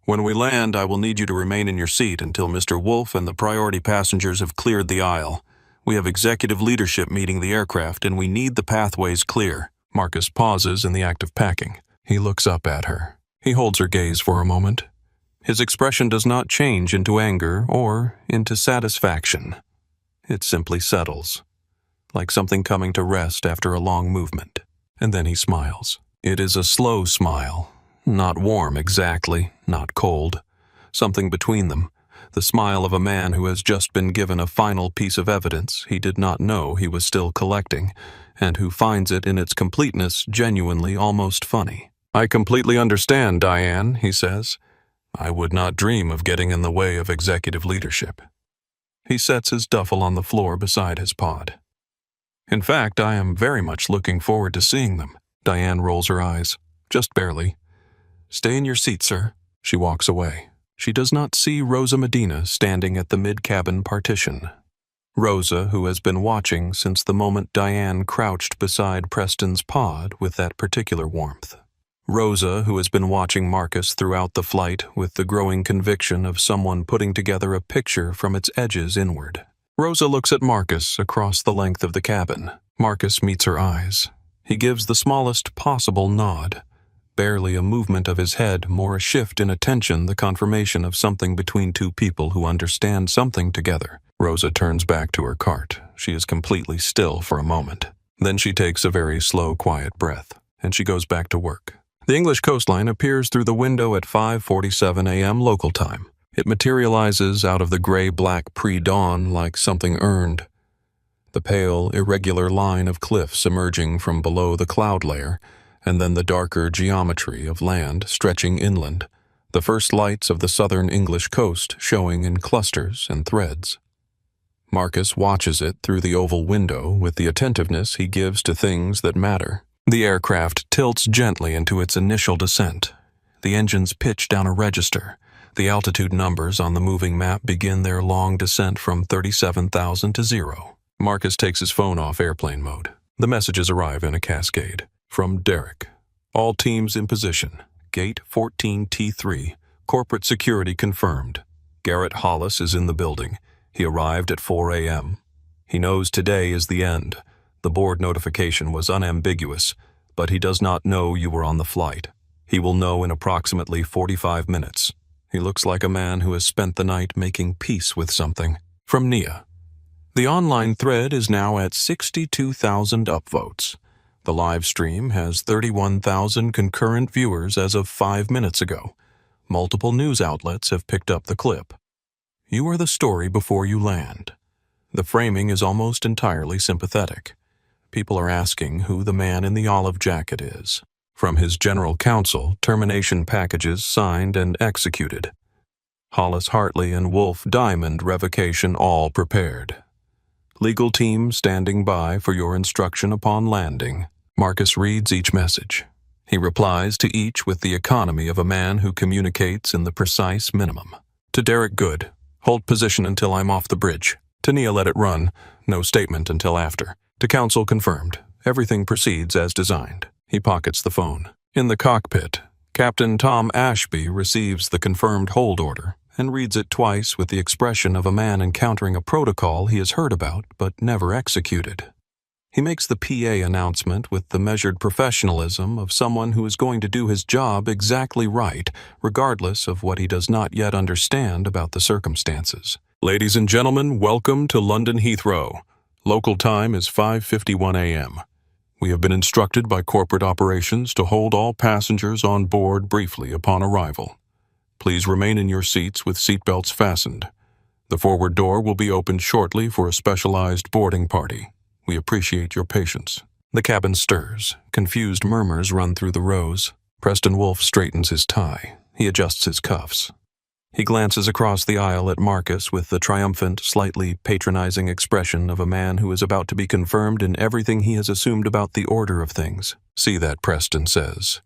when we land, I will need you to remain in your seat until Mr. Wolfe and the priority passengers have cleared the aisle. We have executive leadership meeting the aircraft, and we need the pathways clear. Marcus pauses in the act of packing. He looks up at her. He holds her gaze for a moment. His expression does not change into anger or into satisfaction. It simply settles, like something coming to rest after a long movement. And then he smiles. It is a slow smile, not warm exactly, not cold, something between them. The smile of a man who has just been given a final piece of evidence he did not know he was still collecting, and who finds it in its completeness genuinely almost funny. I completely understand, Diane, he says. I would not dream of getting in the way of executive leadership. He sets his duffel on the floor beside his pod. In fact, I am very much looking forward to seeing them. Diane rolls her eyes. Just barely. Stay in your seat, sir. She walks away. She does not see Rosa Medina standing at the mid-cabin partition. Rosa, who has been watching since the moment Diane crouched beside Preston's pod with that particular warmth. Rosa, who has been watching Marcus throughout the flight with the growing conviction of someone putting together a picture from its edges inward. Rosa looks at Marcus across the length of the cabin. Marcus meets her eyes. He gives the smallest possible nod. Barely a movement of his head, more a shift in attention, the confirmation of something between two people who understand something together. Rosa turns back to her cart. She is completely still for a moment. Then she takes a very slow, quiet breath, and she goes back to work. The English coastline appears through the window at 5:47 a.m. local time. It materializes out of the gray-black pre-dawn like something earned. The pale, irregular line of cliffs emerging from below the cloud layer, and then the darker geometry of land stretching inland, the first lights of the southern English coast showing in clusters and threads. Marcus watches it through the oval window with the attentiveness he gives to things that matter. The aircraft tilts gently into its initial descent. The engines pitch down a register. The altitude numbers on the moving map begin their long descent from 37,000 to 0. Marcus takes his phone off airplane mode. The messages arrive in a cascade. From Derek. All teams in position. Gate 14T3. Corporate security confirmed. Garrett Hollis is in the building. He arrived at 4 a.m. He knows today is the end. The board notification was unambiguous, but he does not know you were on the flight. He will know in approximately 45 minutes. He looks like a man who has spent the night making peace with something. From Nia. The online thread is now at 62,000 upvotes. The live stream has 31,000 concurrent viewers as of 5 minutes ago. Multiple news outlets have picked up the clip. You are the story before you land. The framing is almost entirely sympathetic. People are asking who the man in the olive jacket is. From his general counsel, termination packages signed and executed. Hollis Hartley and Wolf Diamond revocation all prepared. Legal team standing by for your instruction upon landing. Marcus reads each message. He replies to each with the economy of a man who communicates in the precise minimum. To Derek Good, hold position until I'm off the bridge. To Nia, let it run. No statement until after. To counsel, confirmed. Everything proceeds as designed. He pockets the phone. In the cockpit, Captain Tom Ashby receives the confirmed hold order and reads it twice with the expression of a man encountering a protocol he has heard about but never executed. He makes the PA announcement with the measured professionalism of someone who is going to do his job exactly right, regardless of what he does not yet understand about the circumstances. Ladies and gentlemen, welcome to London Heathrow. Local time is 5:51 a.m. We have been instructed by corporate operations to hold all passengers on board briefly upon arrival. Please remain in your seats with seatbelts fastened. The forward door will be opened shortly for a specialized boarding party. We appreciate your patience. The cabin stirs. Confused murmurs run through the rows. Preston Wolfe straightens his tie. He adjusts his cuffs. He glances across the aisle at Marcus with the triumphant, slightly patronizing expression of a man who is about to be confirmed in everything he has assumed about the order of things. See that, Preston says.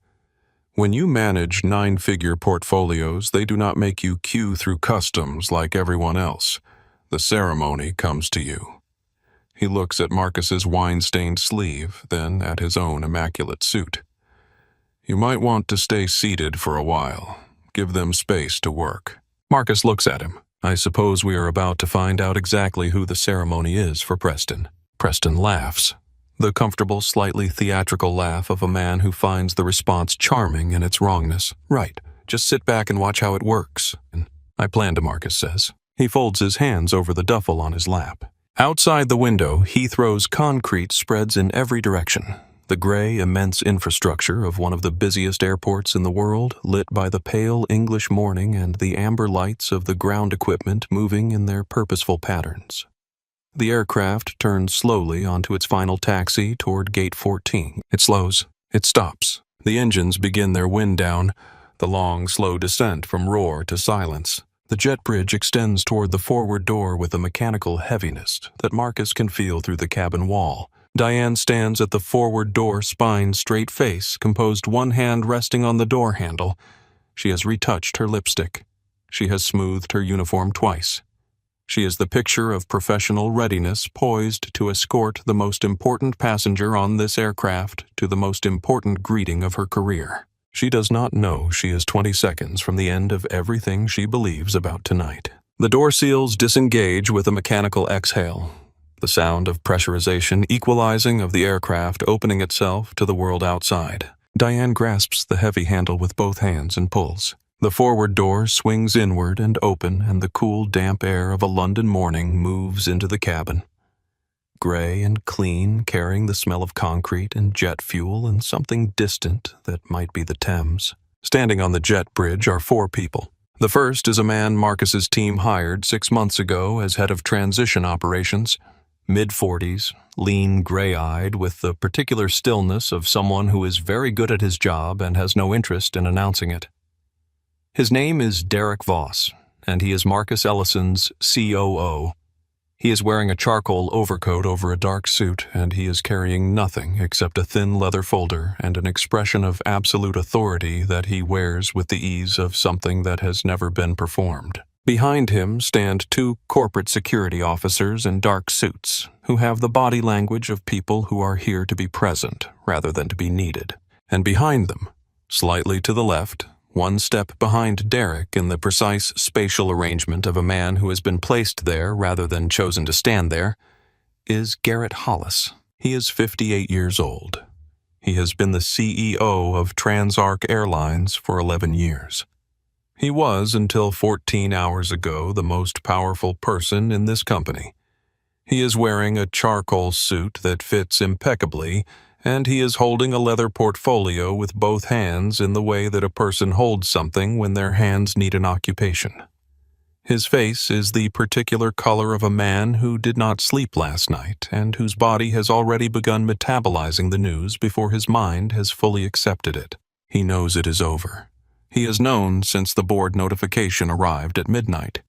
When you manage 9-figure portfolios, they do not make you queue through customs like everyone else. The ceremony comes to you. He looks at Marcus's wine-stained sleeve, then at his own immaculate suit. You might want to stay seated for a while. Give them space to work. Marcus looks at him. I suppose we are about to find out exactly who the ceremony is for Preston. Preston laughs. The comfortable, slightly theatrical laugh of a man who finds the response charming in its wrongness. Right. Just sit back and watch how it works. I plan to, Marcus says. He folds his hands over the duffel on his lap. Outside the window, Heathrow's concrete spreads in every direction. The gray, immense infrastructure of one of the busiest airports in the world, lit by the pale English morning and the amber lights of the ground equipment moving in their purposeful patterns. The aircraft turns slowly onto its final taxi toward Gate 14. It slows. It stops. The engines begin their wind down, the long, slow descent from roar to silence. The jet bridge extends toward the forward door with a mechanical heaviness that Marcus can feel through the cabin wall. Diane stands at the forward door, spine straight face, composed, one hand resting on the door handle. She has retouched her lipstick. She has smoothed her uniform twice. She is the picture of professional readiness, poised to escort the most important passenger on this aircraft to the most important greeting of her career. She does not know she is 20 seconds from the end of everything she believes about tonight. The door seals disengage with a mechanical exhale, the sound of pressurization equalizing of the aircraft opening itself to the world outside. Diane grasps the heavy handle with both hands and pulls. The forward door swings inward and open, and the cool, damp air of a London morning moves into the cabin. Gray and clean, carrying the smell of concrete and jet fuel and something distant that might be the Thames. Standing on the jet bridge are 4 people. The first is a man Marcus's team hired 6 months ago as head of transition operations. Mid-40s, lean, gray-eyed, with the particular stillness of someone who is very good at his job and has no interest in announcing it. His name is Derek Voss, and he is Marcus Ellison's COO. He is wearing a charcoal overcoat over a dark suit, and he is carrying nothing except a thin leather folder and an expression of absolute authority that he wears with the ease of something that has never been performed. Behind him stand 2 corporate security officers in dark suits, who have the body language of people who are here to be present rather than to be needed. And behind them, slightly to the left, 1 step behind Derek in the precise spatial arrangement of a man who has been placed there rather than chosen to stand there, is Garrett Hollis. He is 58 years old. He has been the CEO of Transarc Airlines for 11 years. He was, until 14 hours ago, the most powerful person in this company. He is wearing a charcoal suit that fits impeccably, and he is holding a leather portfolio with both hands in the way that a person holds something when their hands need an occupation. His face is the particular color of a man who did not sleep last night and whose body has already begun metabolizing the news before his mind has fully accepted it. He knows it is over. He has known since the board notification arrived at midnight.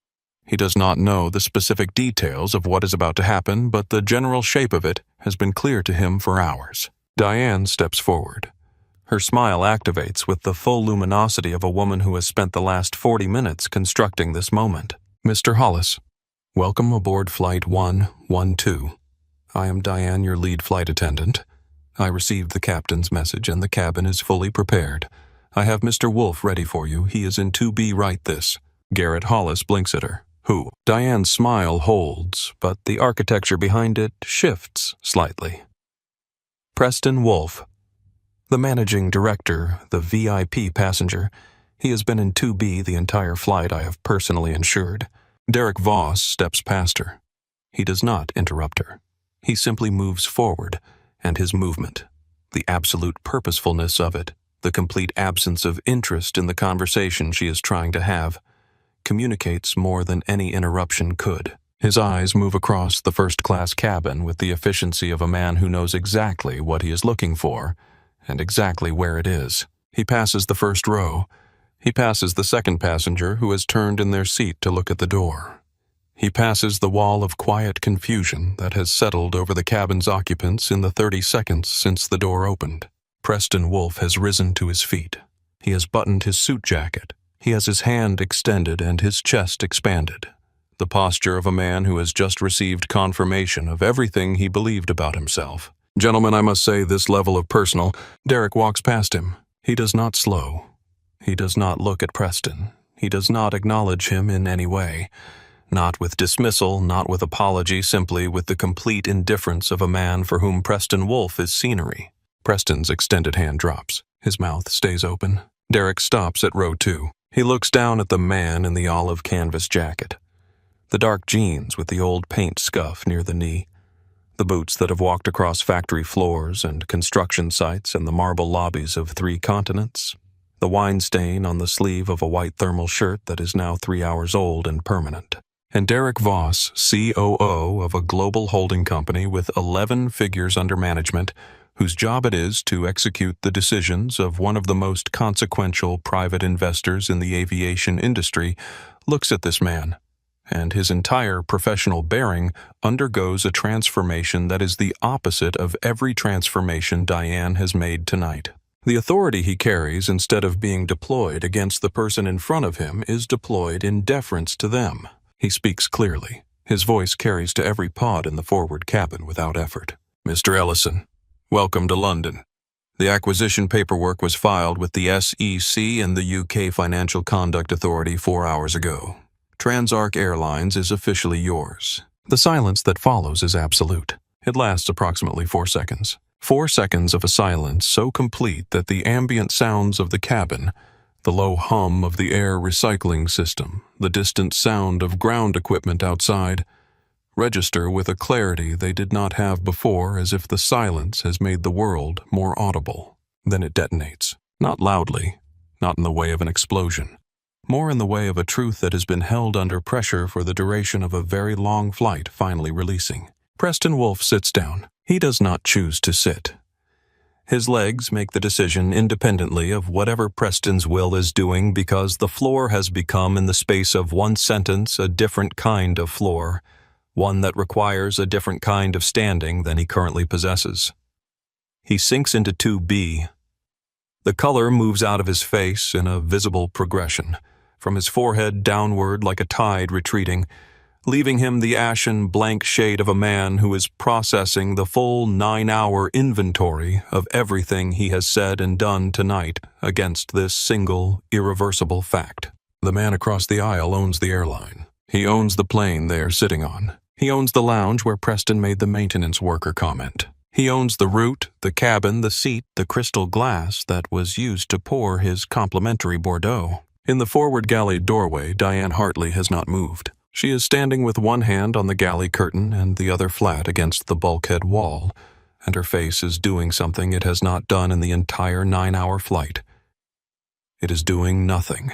He does not know the specific details of what is about to happen, but the general shape of it has been clear to him for hours. Diane steps forward. Her smile activates with the full luminosity of a woman who has spent the last 40 minutes constructing this moment. Mr. Hollis, welcome aboard Flight 112. I am Diane, your lead flight attendant. I received the captain's message and the cabin is fully prepared. I have Mr. Wolf ready for you. He is in 2B right this. Garrett Hollis blinks at her. Who? Diane's smile holds, but the architecture behind it shifts slightly. Preston Wolf, the managing director, the VIP passenger. He has been in 2B the entire flight I have personally insured. Derek Voss steps past her. He does not interrupt her. He simply moves forward, and his movement, the absolute purposefulness of it, the complete absence of interest in the conversation she is trying to have, communicates more than any interruption could. His eyes move across the first-class cabin with the efficiency of a man who knows exactly what he is looking for and exactly where it is. He passes the first row. He passes the second passenger who has turned in their seat to look at the door. He passes the wall of quiet confusion that has settled over the cabin's occupants in the 30 seconds since the door opened. Preston Wolf has risen to his feet. He has buttoned his suit jacket. He has his hand extended and his chest expanded. The posture of a man who has just received confirmation of everything he believed about himself. Gentlemen, I must say this level of personal. Derek walks past him. He does not slow. He does not look at Preston. He does not acknowledge him in any way. Not with dismissal, not with apology, simply with the complete indifference of a man for whom Preston Wolf is scenery. Preston's extended hand drops. His mouth stays open. Derek stops at row 2. He looks down at the man in the olive canvas jacket. The dark jeans with the old paint scuff near the knee. The boots that have walked across factory floors and construction sites and the marble lobbies of 3 continents. The wine stain on the sleeve of a white thermal shirt that is now 3 hours old and permanent. And Derek Voss, COO of a global holding company with 11 figures under management, whose job it is to execute the decisions of one of the most consequential private investors in the aviation industry, looks at this man and his entire professional bearing undergoes a transformation that is the opposite of every transformation Diane has made tonight. The authority he carries, instead of being deployed against the person in front of him, is deployed in deference to them. He speaks clearly. His voice carries to every pod in the forward cabin without effort. "Mr. Ellison, welcome to London. The acquisition paperwork was filed with the SEC and the UK Financial Conduct Authority 4 hours ago. Transarc Airlines is officially yours." The silence that follows is absolute. It lasts approximately 4 seconds. 4 seconds of a silence so complete that the ambient sounds of the cabin, the low hum of the air recycling system, the distant sound of ground equipment outside, register with a clarity they did not have before, as if the silence has made the world more audible. Then it detonates. Not loudly, not in the way of an explosion, more in the way of a truth that has been held under pressure for the duration of a very long flight finally releasing. Preston Wolfe sits down. He does not choose to sit. His legs make the decision independently of whatever Preston's will is doing, because the floor has become, in the space of one sentence, a different kind of floor, one that requires a different kind of standing than he currently possesses. He sinks into 2B. The color moves out of his face in a visible progression, from his forehead downward like a tide retreating, leaving him the ashen blank shade of a man who is processing the full 9-hour inventory of everything he has said and done tonight against this single, irreversible fact. The man across the aisle owns the airline. He owns the plane they are sitting on. He owns the lounge where Preston made the maintenance worker comment. He owns the route, the cabin, the seat, the crystal glass that was used to pour his complimentary Bordeaux. In the forward galley doorway, Diane Hartley has not moved. She is standing with one hand on the galley curtain and the other flat against the bulkhead wall, and her face is doing something it has not done in the entire 9-hour flight. It is doing nothing.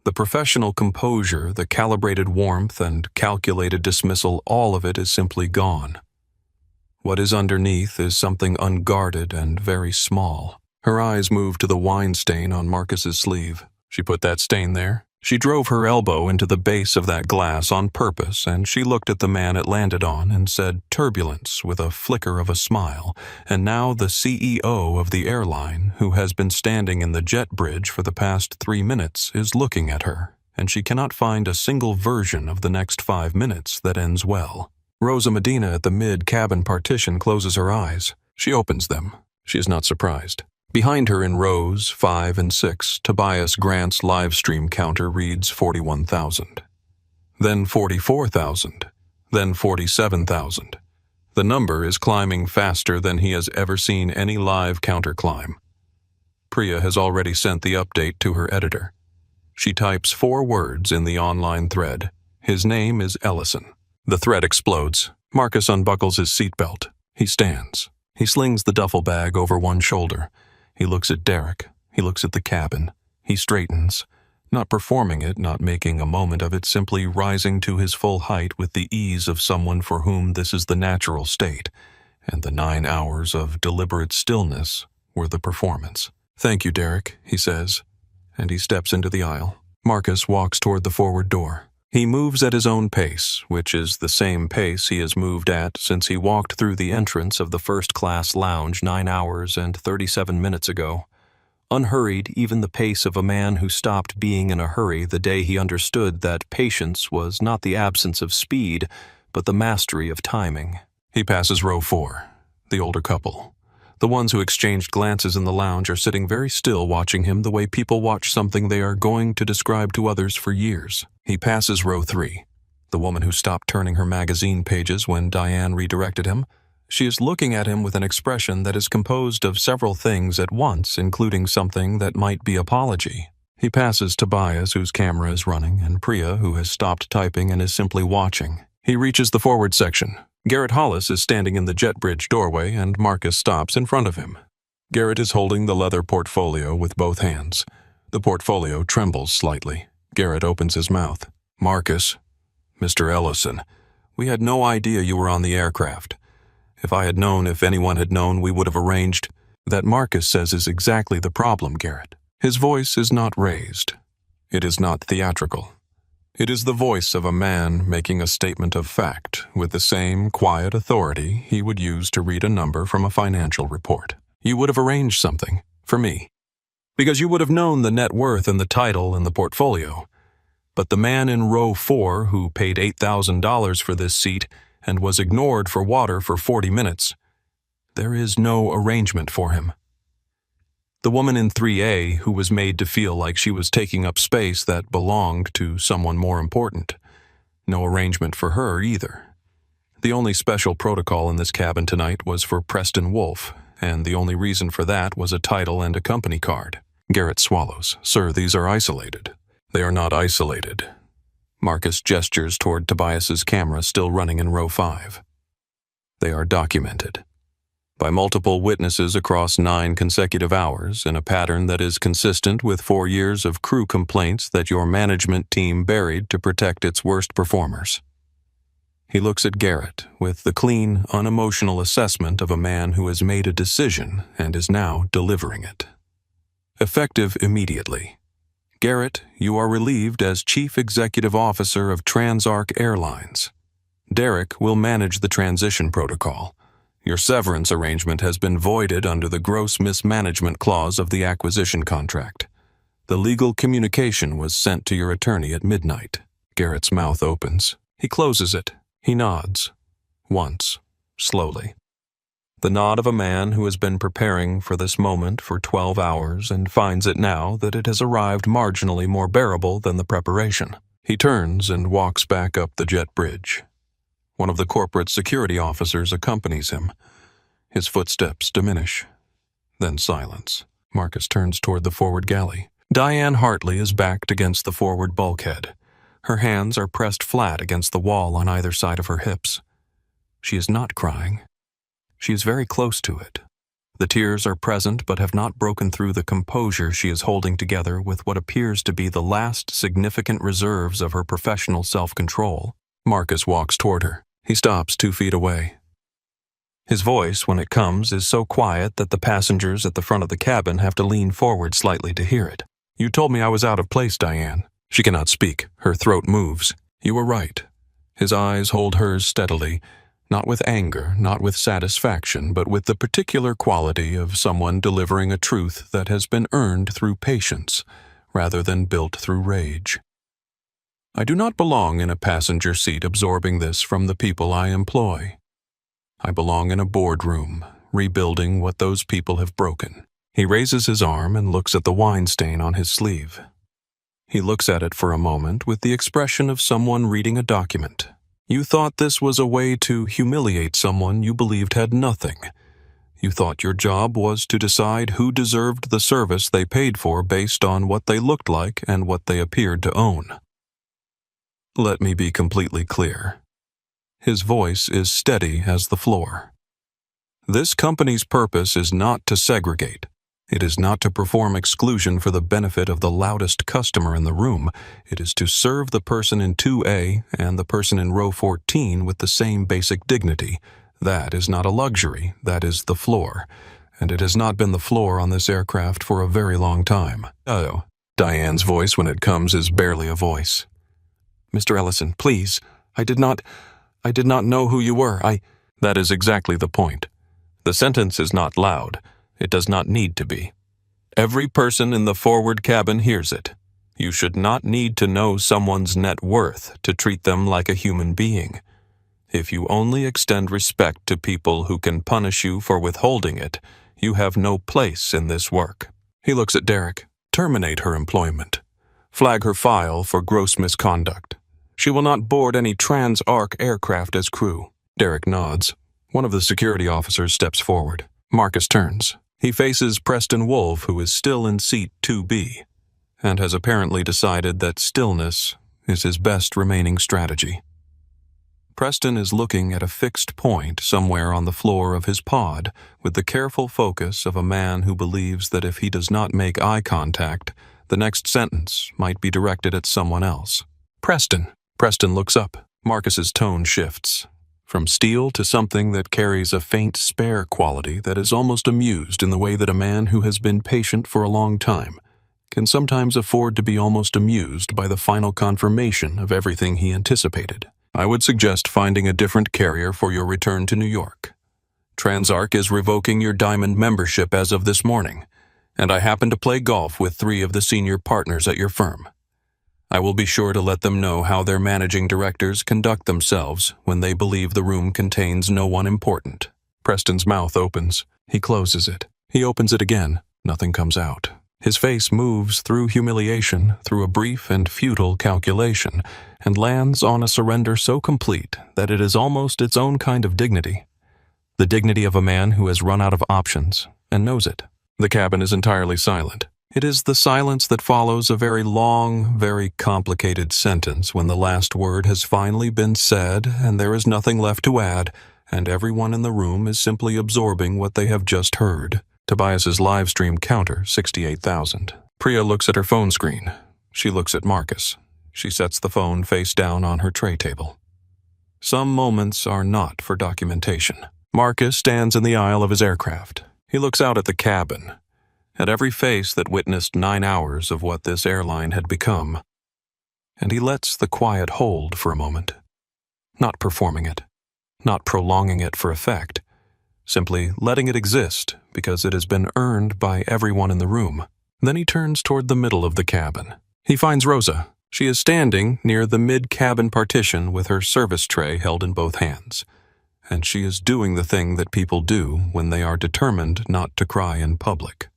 The professional composure, the calibrated warmth and calculated dismissal, all of it is simply gone. What is underneath is something unguarded and very small. Her eyes move to the wine stain on Marcus's sleeve. She put that stain there. She drove her elbow into the base of that glass on purpose, and she looked at the man it landed on and said turbulence with a flicker of a smile, and now the CEO of the airline, who has been standing in the jet bridge for the past 3 minutes, is looking at her, and she cannot find a single version of the next 5 minutes that ends well. Rosa Medina at the mid-cabin partition closes her eyes. She opens them. She is not surprised. Behind her in rows 5 and 6, Tobias Grant's live stream counter reads 41,000. Then 44,000. Then 47,000. The number is climbing faster than he has ever seen any live counter climb. Priya has already sent the update to her editor. She types 4 words in the online thread. His name is Ellison. The thread explodes. Marcus unbuckles his seatbelt. He stands. He slings the duffel bag over one shoulder. He looks at Derek. He looks at the cabin. He straightens, not performing it, not making a moment of it, simply rising to his full height with the ease of someone for whom this is the natural state, and the 9 hours of deliberate stillness were the performance. "Thank you, Derek," he says, and he steps into the aisle. Marcus walks toward the forward door. He moves at his own pace, which is the same pace he has moved at since he walked through the entrance of the first-class lounge 9 hours and 37 minutes ago. Unhurried, even the pace of a man who stopped being in a hurry the day he understood that patience was not the absence of speed, but the mastery of timing. He passes row 4, the older couple. The ones who exchanged glances in the lounge are sitting very still, watching him the way people watch something they are going to describe to others for years. He passes row 3, the woman who stopped turning her magazine pages when Diane redirected him. She is looking at him with an expression that is composed of several things at once, including something that might be apology. He passes Tobias, whose camera is running, and Priya, who has stopped typing and is simply watching. He reaches the forward section. Garrett Hollis is standing in the jet bridge doorway, and Marcus stops in front of him. Garrett is holding the leather portfolio with both hands. The portfolio trembles slightly. Garrett opens his mouth. "Marcus, Mr. Ellison, we had no idea you were on the aircraft. If I had known, if anyone had known, we would have arranged." That, Marcus says, is exactly the problem, Garrett. His voice is not raised. It is not theatrical. It is the voice of a man making a statement of fact with the same quiet authority he would use to read a number from a financial report. You would have arranged something for me, because you would have known the net worth and the title and the portfolio. But the man in row 4 who paid $8,000 for this seat and was ignored for water for 40 minutes, there is no arrangement for him. The woman in 3A who was made to feel like she was taking up space that belonged to someone more important, no arrangement for her either. The only special protocol in this cabin tonight was for Preston Wolfe, and the only reason for that was a title and a company card. Garrett swallows. Sir, these are isolated. They are not isolated. Marcus gestures toward Tobias's camera still running in row 5. They are documented by multiple witnesses across 9 consecutive hours in a pattern that is consistent with 4 years of crew complaints that your management team buried to protect its worst performers. He looks at Garrett with the clean, unemotional assessment of a man who has made a decision and is now delivering it. Effective immediately. Garrett, you are relieved as Chief Executive Officer of Transarc Airlines. Derek will manage the transition protocol. Your severance arrangement has been voided under the gross mismanagement clause of the acquisition contract. The legal communication was sent to your attorney at midnight. Garrett's mouth opens. He closes it. He nods. Once, slowly. The nod of a man who has been preparing for this moment for 12 hours and finds it now that it has arrived marginally more bearable than the preparation. He turns and walks back up the jet bridge. One of the corporate security officers accompanies him. His footsteps diminish. Then silence. Marcus turns toward the forward galley. Diane Hartley is backed against the forward bulkhead. Her hands are pressed flat against the wall on either side of her hips. She is not crying. She is very close to it. The tears are present but have not broken through the composure she is holding together with what appears to be the last significant reserves of her professional self-control. Marcus walks toward her. He stops 2 feet away. His voice, when it comes, is so quiet that the passengers at the front of the cabin have to lean forward slightly to hear it. You told me I was out of place, Diane. She cannot speak. Her throat moves. You were right. His eyes hold hers steadily, not with anger, not with satisfaction, but with the particular quality of someone delivering a truth that has been earned through patience, rather than built through rage. I do not belong in a passenger seat absorbing this from the people I employ. I belong in a boardroom, rebuilding what those people have broken. He raises his arm and looks at the wine stain on his sleeve. He looks at it for a moment with the expression of someone reading a document. You thought this was a way to humiliate someone you believed had nothing. You thought your job was to decide who deserved the service they paid for based on what they looked like and what they appeared to own. Let me be completely clear. His voice is steady as the floor. This company's purpose is not to segregate. It is not to perform exclusion for the benefit of the loudest customer in the room. It is to serve the person in 2A and the person in row 14 with the same basic dignity. That is not a luxury. That is the floor. And it has not been the floor on this aircraft for a very long time. Oh, Diane's voice when it comes is barely a voice. Mr. Ellison, please. I did not know who you were. That is exactly the point. The sentence is not loud. It does not need to be. Every person in the forward cabin hears it. You should not need to know someone's net worth to treat them like a human being. If you only extend respect to people who can punish you for withholding it, you have no place in this work. He looks at Derek. Terminate her employment. Flag her file for gross misconduct. She will not board any Transarc aircraft as crew. Derek nods. One of the security officers steps forward. Marcus turns. He faces Preston Wolfe, who is still in seat 2B, and has apparently decided that stillness is his best remaining strategy. Preston is looking at a fixed point somewhere on the floor of his pod with the careful focus of a man who believes that if he does not make eye contact, the next sentence might be directed at someone else. Preston. Preston looks up. Marcus's tone shifts, from steel to something that carries a faint spare quality that is almost amused in the way that a man who has been patient for a long time can sometimes afford to be almost amused by the final confirmation of everything he anticipated. I would suggest finding a different carrier for your return to New York. Transarc is revoking your Diamond membership as of this morning, and I happen to play golf with 3 of the senior partners at your firm. I will be sure to let them know how their managing directors conduct themselves when they believe the room contains no one important. Preston's mouth opens. He closes it. He opens it again. Nothing comes out. His face moves through humiliation, through a brief and futile calculation, and lands on a surrender so complete that it is almost its own kind of dignity. The dignity of a man who has run out of options and knows it. The cabin is entirely silent. It is the silence that follows a very long, very complicated sentence when the last word has finally been said and there is nothing left to add, and everyone in the room is simply absorbing what they have just heard. Tobias's live stream counter, 68,000. Priya looks at her phone screen. She looks at Marcus. She sets the phone face down on her tray table. Some moments are not for documentation. Marcus stands in the aisle of his aircraft. He looks out at the cabin, at every face that witnessed 9 hours of what this airline had become, and he lets the quiet hold for a moment, not performing it, not prolonging it for effect, simply letting it exist because it has been earned by everyone in the room. Then he turns toward the middle of the cabin. He finds Rosa. She is standing near the mid-cabin partition with her service tray held in both hands, and she is doing the thing that people do when they are determined not to cry in public.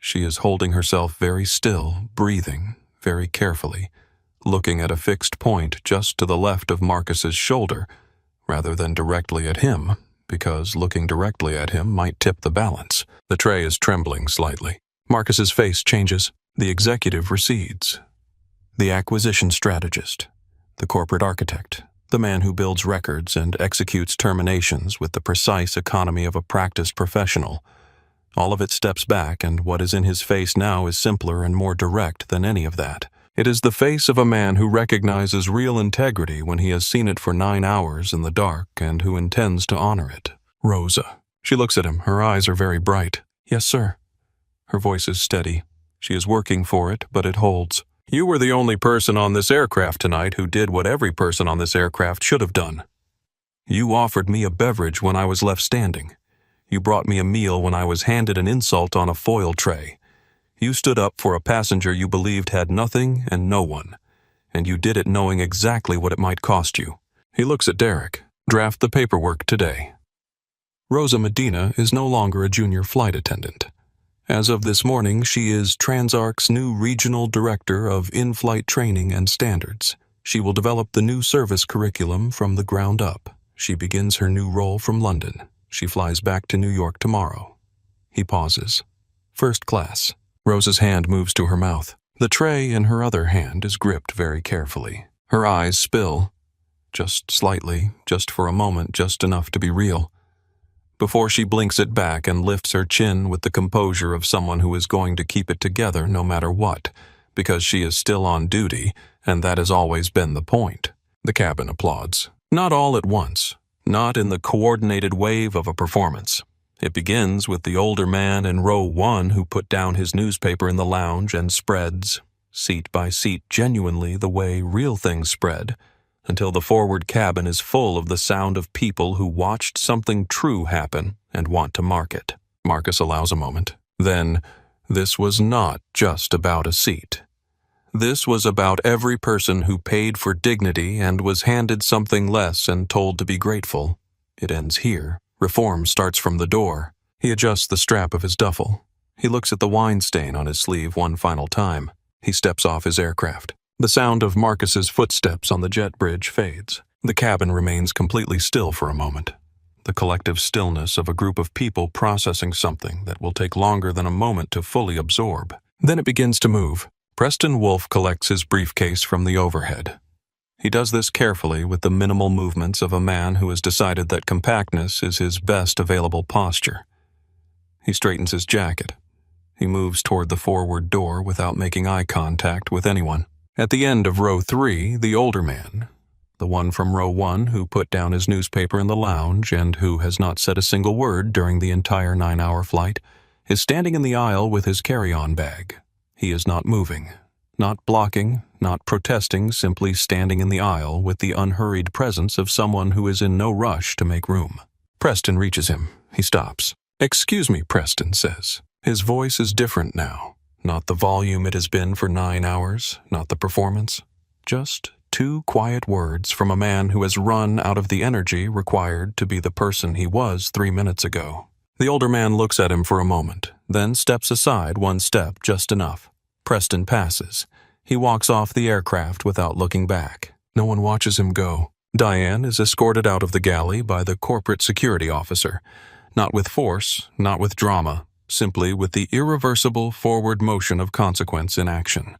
She is holding herself very still, breathing very carefully, looking at a fixed point just to the left of Marcus's shoulder, rather than directly at him, because looking directly at him might tip the balance. The tray is trembling slightly. Marcus's face changes. The executive recedes. The acquisition strategist, the corporate architect, the man who builds records and executes terminations with the precise economy of a practiced professional. All of it steps back, and what is in his face now is simpler and more direct than any of that. It is the face of a man who recognizes real integrity when he has seen it for 9 hours in the dark and who intends to honor it. Rosa. She looks at him. Her eyes are very bright. Yes, sir. Her voice is steady. She is working for it, but it holds. You were the only person on this aircraft tonight who did what every person on this aircraft should have done. You offered me a beverage when I was left standing. You brought me a meal when I was handed an insult on a foil tray. You stood up for a passenger you believed had nothing and no one, and you did it knowing exactly what it might cost you. He looks at Derek. Draft the paperwork today. Rosa Medina is no longer a junior flight attendant. As of this morning, she is Transarc's new regional director of in-flight training and standards. She will develop the new service curriculum from the ground up. She begins her new role from London. She flies back to New York tomorrow. He pauses. First class. Rosa's hand moves to her mouth. The tray in her other hand is gripped very carefully. Her eyes spill. Just slightly, just for a moment, just enough to be real. Before she blinks it back and lifts her chin with the composure of someone who is going to keep it together no matter what, because she is still on duty, and that has always been the point. The cabin applauds. Not all at once. Not in the coordinated wave of a performance. It begins with the older man in row 1 who put down his newspaper in the lounge and spreads, seat by seat, genuinely the way real things spread, until the forward cabin is full of the sound of people who watched something true happen and want to mark it. Marcus allows a moment. Then, this was not just about a seat. This was about every person who paid for dignity and was handed something less and told to be grateful. It ends here. Reform starts from the door. He adjusts the strap of his duffel. He looks at the wine stain on his sleeve one final time. He steps off his aircraft. The sound of Marcus's footsteps on the jet bridge fades. The cabin remains completely still for a moment. The collective stillness of a group of people processing something that will take longer than a moment to fully absorb. Then it begins to move. Preston Wolfe collects his briefcase from the overhead. He does this carefully with the minimal movements of a man who has decided that compactness is his best available posture. He straightens his jacket. He moves toward the forward door without making eye contact with anyone. At the end of row 3, the older man, the one from row 1 who put down his newspaper in the lounge and who has not said a single word during the entire 9-hour flight, is standing in the aisle with his carry-on bag. He is not moving, not blocking, not protesting, simply standing in the aisle with the unhurried presence of someone who is in no rush to make room. Preston reaches him. He stops. "Excuse me," Preston says. His voice is different now. Not the volume it has been for 9 hours, not the performance. Just 2 quiet words from a man who has run out of the energy required to be the person he was 3 minutes ago. The older man looks at him for a moment, then steps aside 1 step, just enough. Preston passes. He walks off the aircraft without looking back. No one watches him go. Diane is escorted out of the galley by the corporate security officer. Not with force, not with drama, simply with the irreversible forward motion of consequence in action.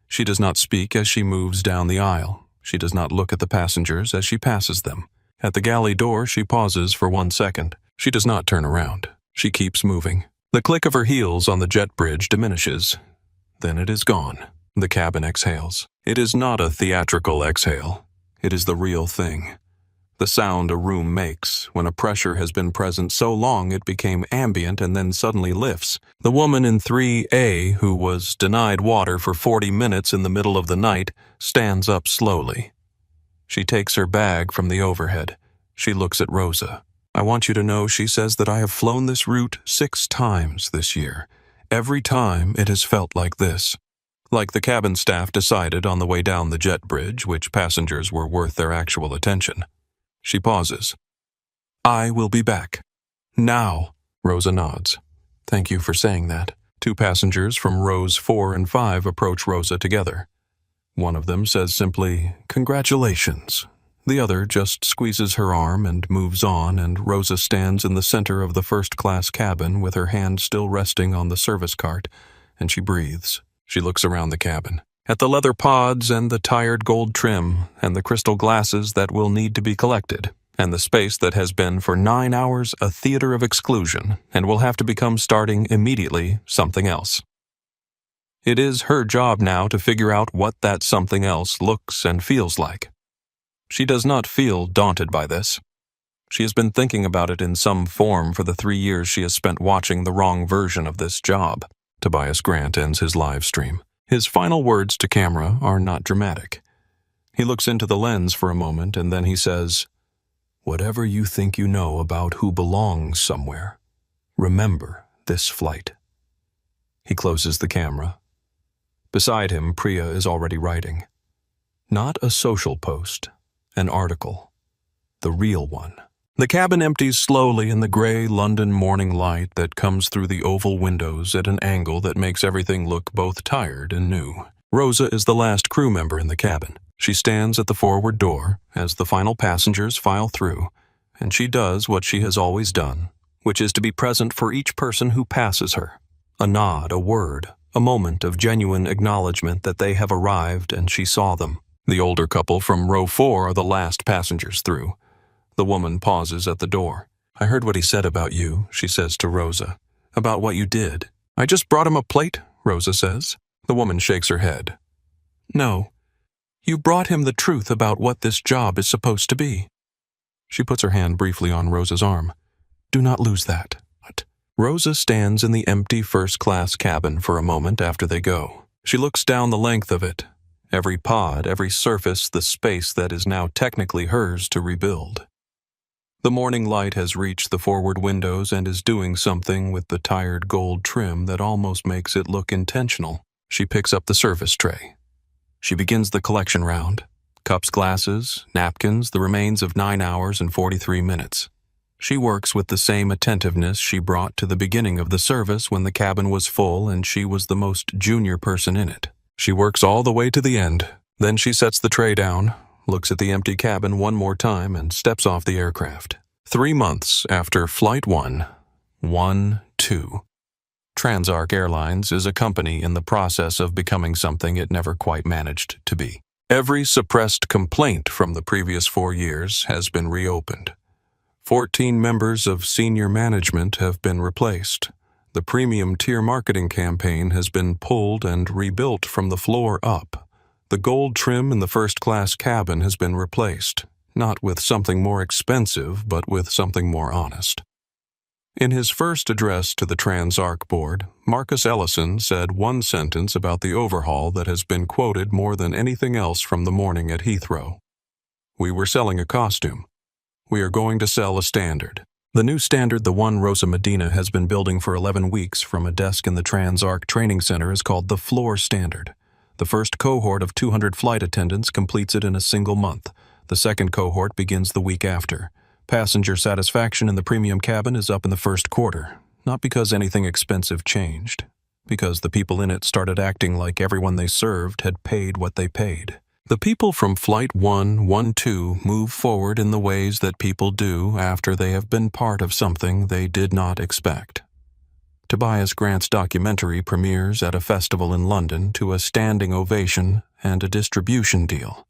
She does not speak as she moves down the aisle. She does not look at the passengers as she passes them. At the galley door, she pauses for 1 second. She does not turn around. She keeps moving. The click of her heels on the jet bridge diminishes. Then it is gone. The cabin exhales. It is not a theatrical exhale. It is the real thing. The sound a room makes when a pressure has been present so long it became ambient and then suddenly lifts. The woman in 3A, who was denied water for 40 minutes in the middle of the night, stands up slowly. She takes her bag from the overhead. She looks at Rosa. "I want you to know," she says, "that I have flown this route 6 times this year. Every time it has felt like this. Like the cabin staff decided on the way down the jet bridge which passengers were worth their actual attention." She pauses. "I will be back. Now." Rosa nods. "Thank you for saying that." 2 passengers from rows 4 and 5 approach Rosa together. One of them says simply, "Congratulations." The other just squeezes her arm and moves on, and Rosa stands in the center of the first-class cabin with her hand still resting on the service cart, and she breathes. She looks around the cabin. At the leather pods and the tired gold trim and the crystal glasses that will need to be collected, and the space that has been for 9 hours a theater of exclusion and will have to become, starting immediately, something else. It is her job now to figure out what that something else looks and feels like. She does not feel daunted by this. She has been thinking about it in some form for the 3 years she has spent watching the wrong version of this job. Tobias Grant ends his live stream. His final words to camera are not dramatic. He looks into the lens for a moment and then he says, "Whatever you think you know about who belongs somewhere, remember this flight." He closes the camera. Beside him, Priya is already writing. Not a social post, an article. The real one. The cabin empties slowly in the gray London morning light that comes through the oval windows at an angle that makes everything look both tired and new. Rosa is the last crew member in the cabin. She stands at the forward door as the final passengers file through, and she does what she has always done, which is to be present for each person who passes her. A nod, a word, a moment of genuine acknowledgement that they have arrived and she saw them. The older couple from row 4 are the last passengers through. The woman pauses at the door. "I heard what he said about you," she says to Rosa. "About what you did." "I just brought him a plate," Rosa says. The woman shakes her head. "No. You brought him the truth about what this job is supposed to be." She puts her hand briefly on Rosa's arm. "Do not lose that." What? Rosa stands in the empty first-class cabin for a moment after they go. She looks down the length of it. Every pod, every surface, the space that is now technically hers to rebuild. The morning light has reached the forward windows and is doing something with the tired gold trim that almost makes it look intentional. She picks up the service tray. She begins the collection round. Cups, glasses, napkins, the remains of 9 hours and 43 minutes. She works with the same attentiveness she brought to the beginning of the service when the cabin was full and she was the most junior person in it. She works all the way to the end. Then she sets the tray down, looks at the empty cabin one more time, and steps off the aircraft. 3 months after Flight 112. Transarc Airlines is a company in the process of becoming something it never quite managed to be. Every suppressed complaint from the previous 4 years has been reopened. 14 members of senior management have been replaced. The premium tier marketing campaign has been pulled and rebuilt from the floor up. The gold trim in the first-class cabin has been replaced, not with something more expensive, but with something more honest. In his first address to the Transarc Board, Marcus Ellison said one sentence about the overhaul that has been quoted more than anything else from the morning at Heathrow. "We were selling a costume. We are going to sell a standard." The new standard the one Rosa Medina has been building for 11 weeks from a desk in the Transarc Training Center is called the Floor Standard. The first cohort of 200 flight attendants completes it in a single month. The second cohort begins the week after. Passenger satisfaction in the premium cabin is up in the first quarter, not because anything expensive changed, because the people in it started acting like everyone they served had paid what they paid. The people from Flight 112 move forward in the ways that people do after they have been part of something they did not expect. Tobias Grant's documentary premieres at a festival in London to a standing ovation and a distribution deal.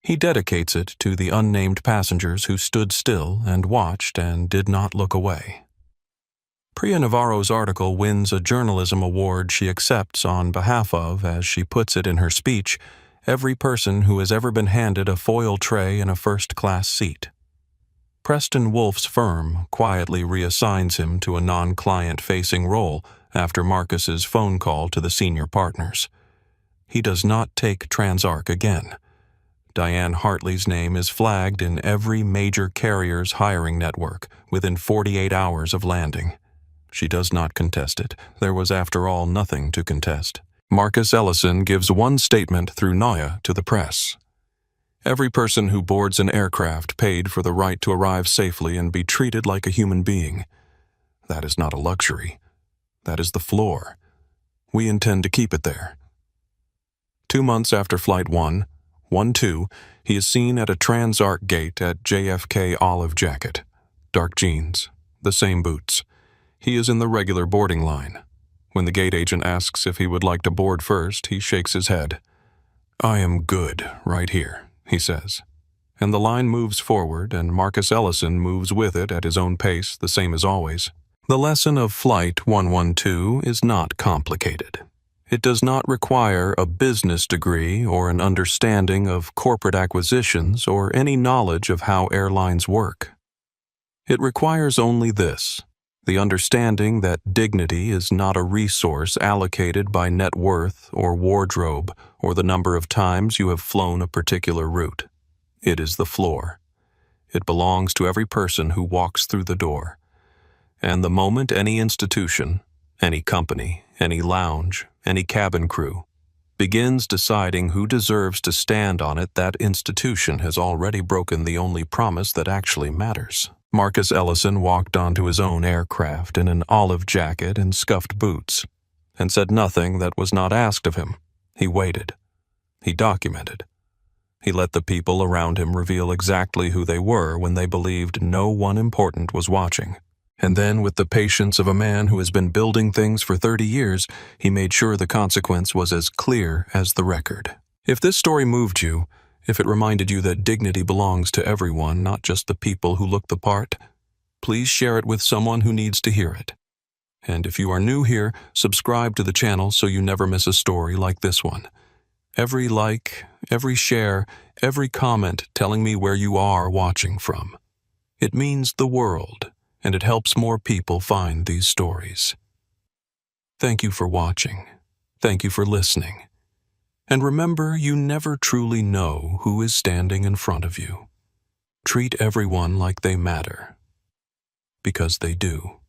He dedicates it to the unnamed passengers who stood still and watched and did not look away. Priya Navarro's article wins a journalism award she accepts on behalf of, as she puts it in her speech, every person who has ever been handed a foil tray in a first-class seat. Preston Wolf's firm quietly reassigns him to a non-client-facing role after Marcus's phone call to the senior partners. He does not take Transarc again. Diane Hartley's name is flagged in every major carrier's hiring network within 48 hours of landing. She does not contest it. There was, after all, nothing to contest. Marcus Ellison gives one statement through Noya to the press. "Every person who boards an aircraft paid for the right to arrive safely and be treated like a human being. That is not a luxury. That is the floor. We intend to keep it there." 2 months after Flight 112, he is seen at a Transarc gate at JFK olive jacket, dark jeans, the same boots. He is in the regular boarding line. When the gate agent asks if he would like to board first, he shakes his head. "I am good right here," he says. And the line moves forward, and Marcus Ellison moves with it at his own pace, the same as always. The lesson of Flight 112 is not complicated. It does not require a business degree or an understanding of corporate acquisitions or any knowledge of how airlines work. It requires only this: the understanding that dignity is not a resource allocated by net worth or wardrobe or the number of times you have flown a particular route. It is the floor. It belongs to every person who walks through the door. And the moment any institution, any company, any lounge, any cabin crew begins deciding who deserves to stand on it, that institution has already broken the only promise that actually matters. Marcus Ellison walked onto his own aircraft in an olive jacket and scuffed boots, and said nothing that was not asked of him. He waited. He documented. He let the people around him reveal exactly who they were when they believed no one important was watching. And then, with the patience of a man who has been building things for 30 years, he made sure the consequence was as clear as the record. If this story moved you, if it reminded you that dignity belongs to everyone, not just the people who look the part, please share it with someone who needs to hear it. And if you are new here, subscribe to the channel so you never miss a story like this one. Every like, every share, every comment telling me where you are watching from. It means the world, and it helps more people find these stories. Thank you for watching. Thank you for listening. And remember, you never truly know who is standing in front of you. Treat everyone like they matter, because they do.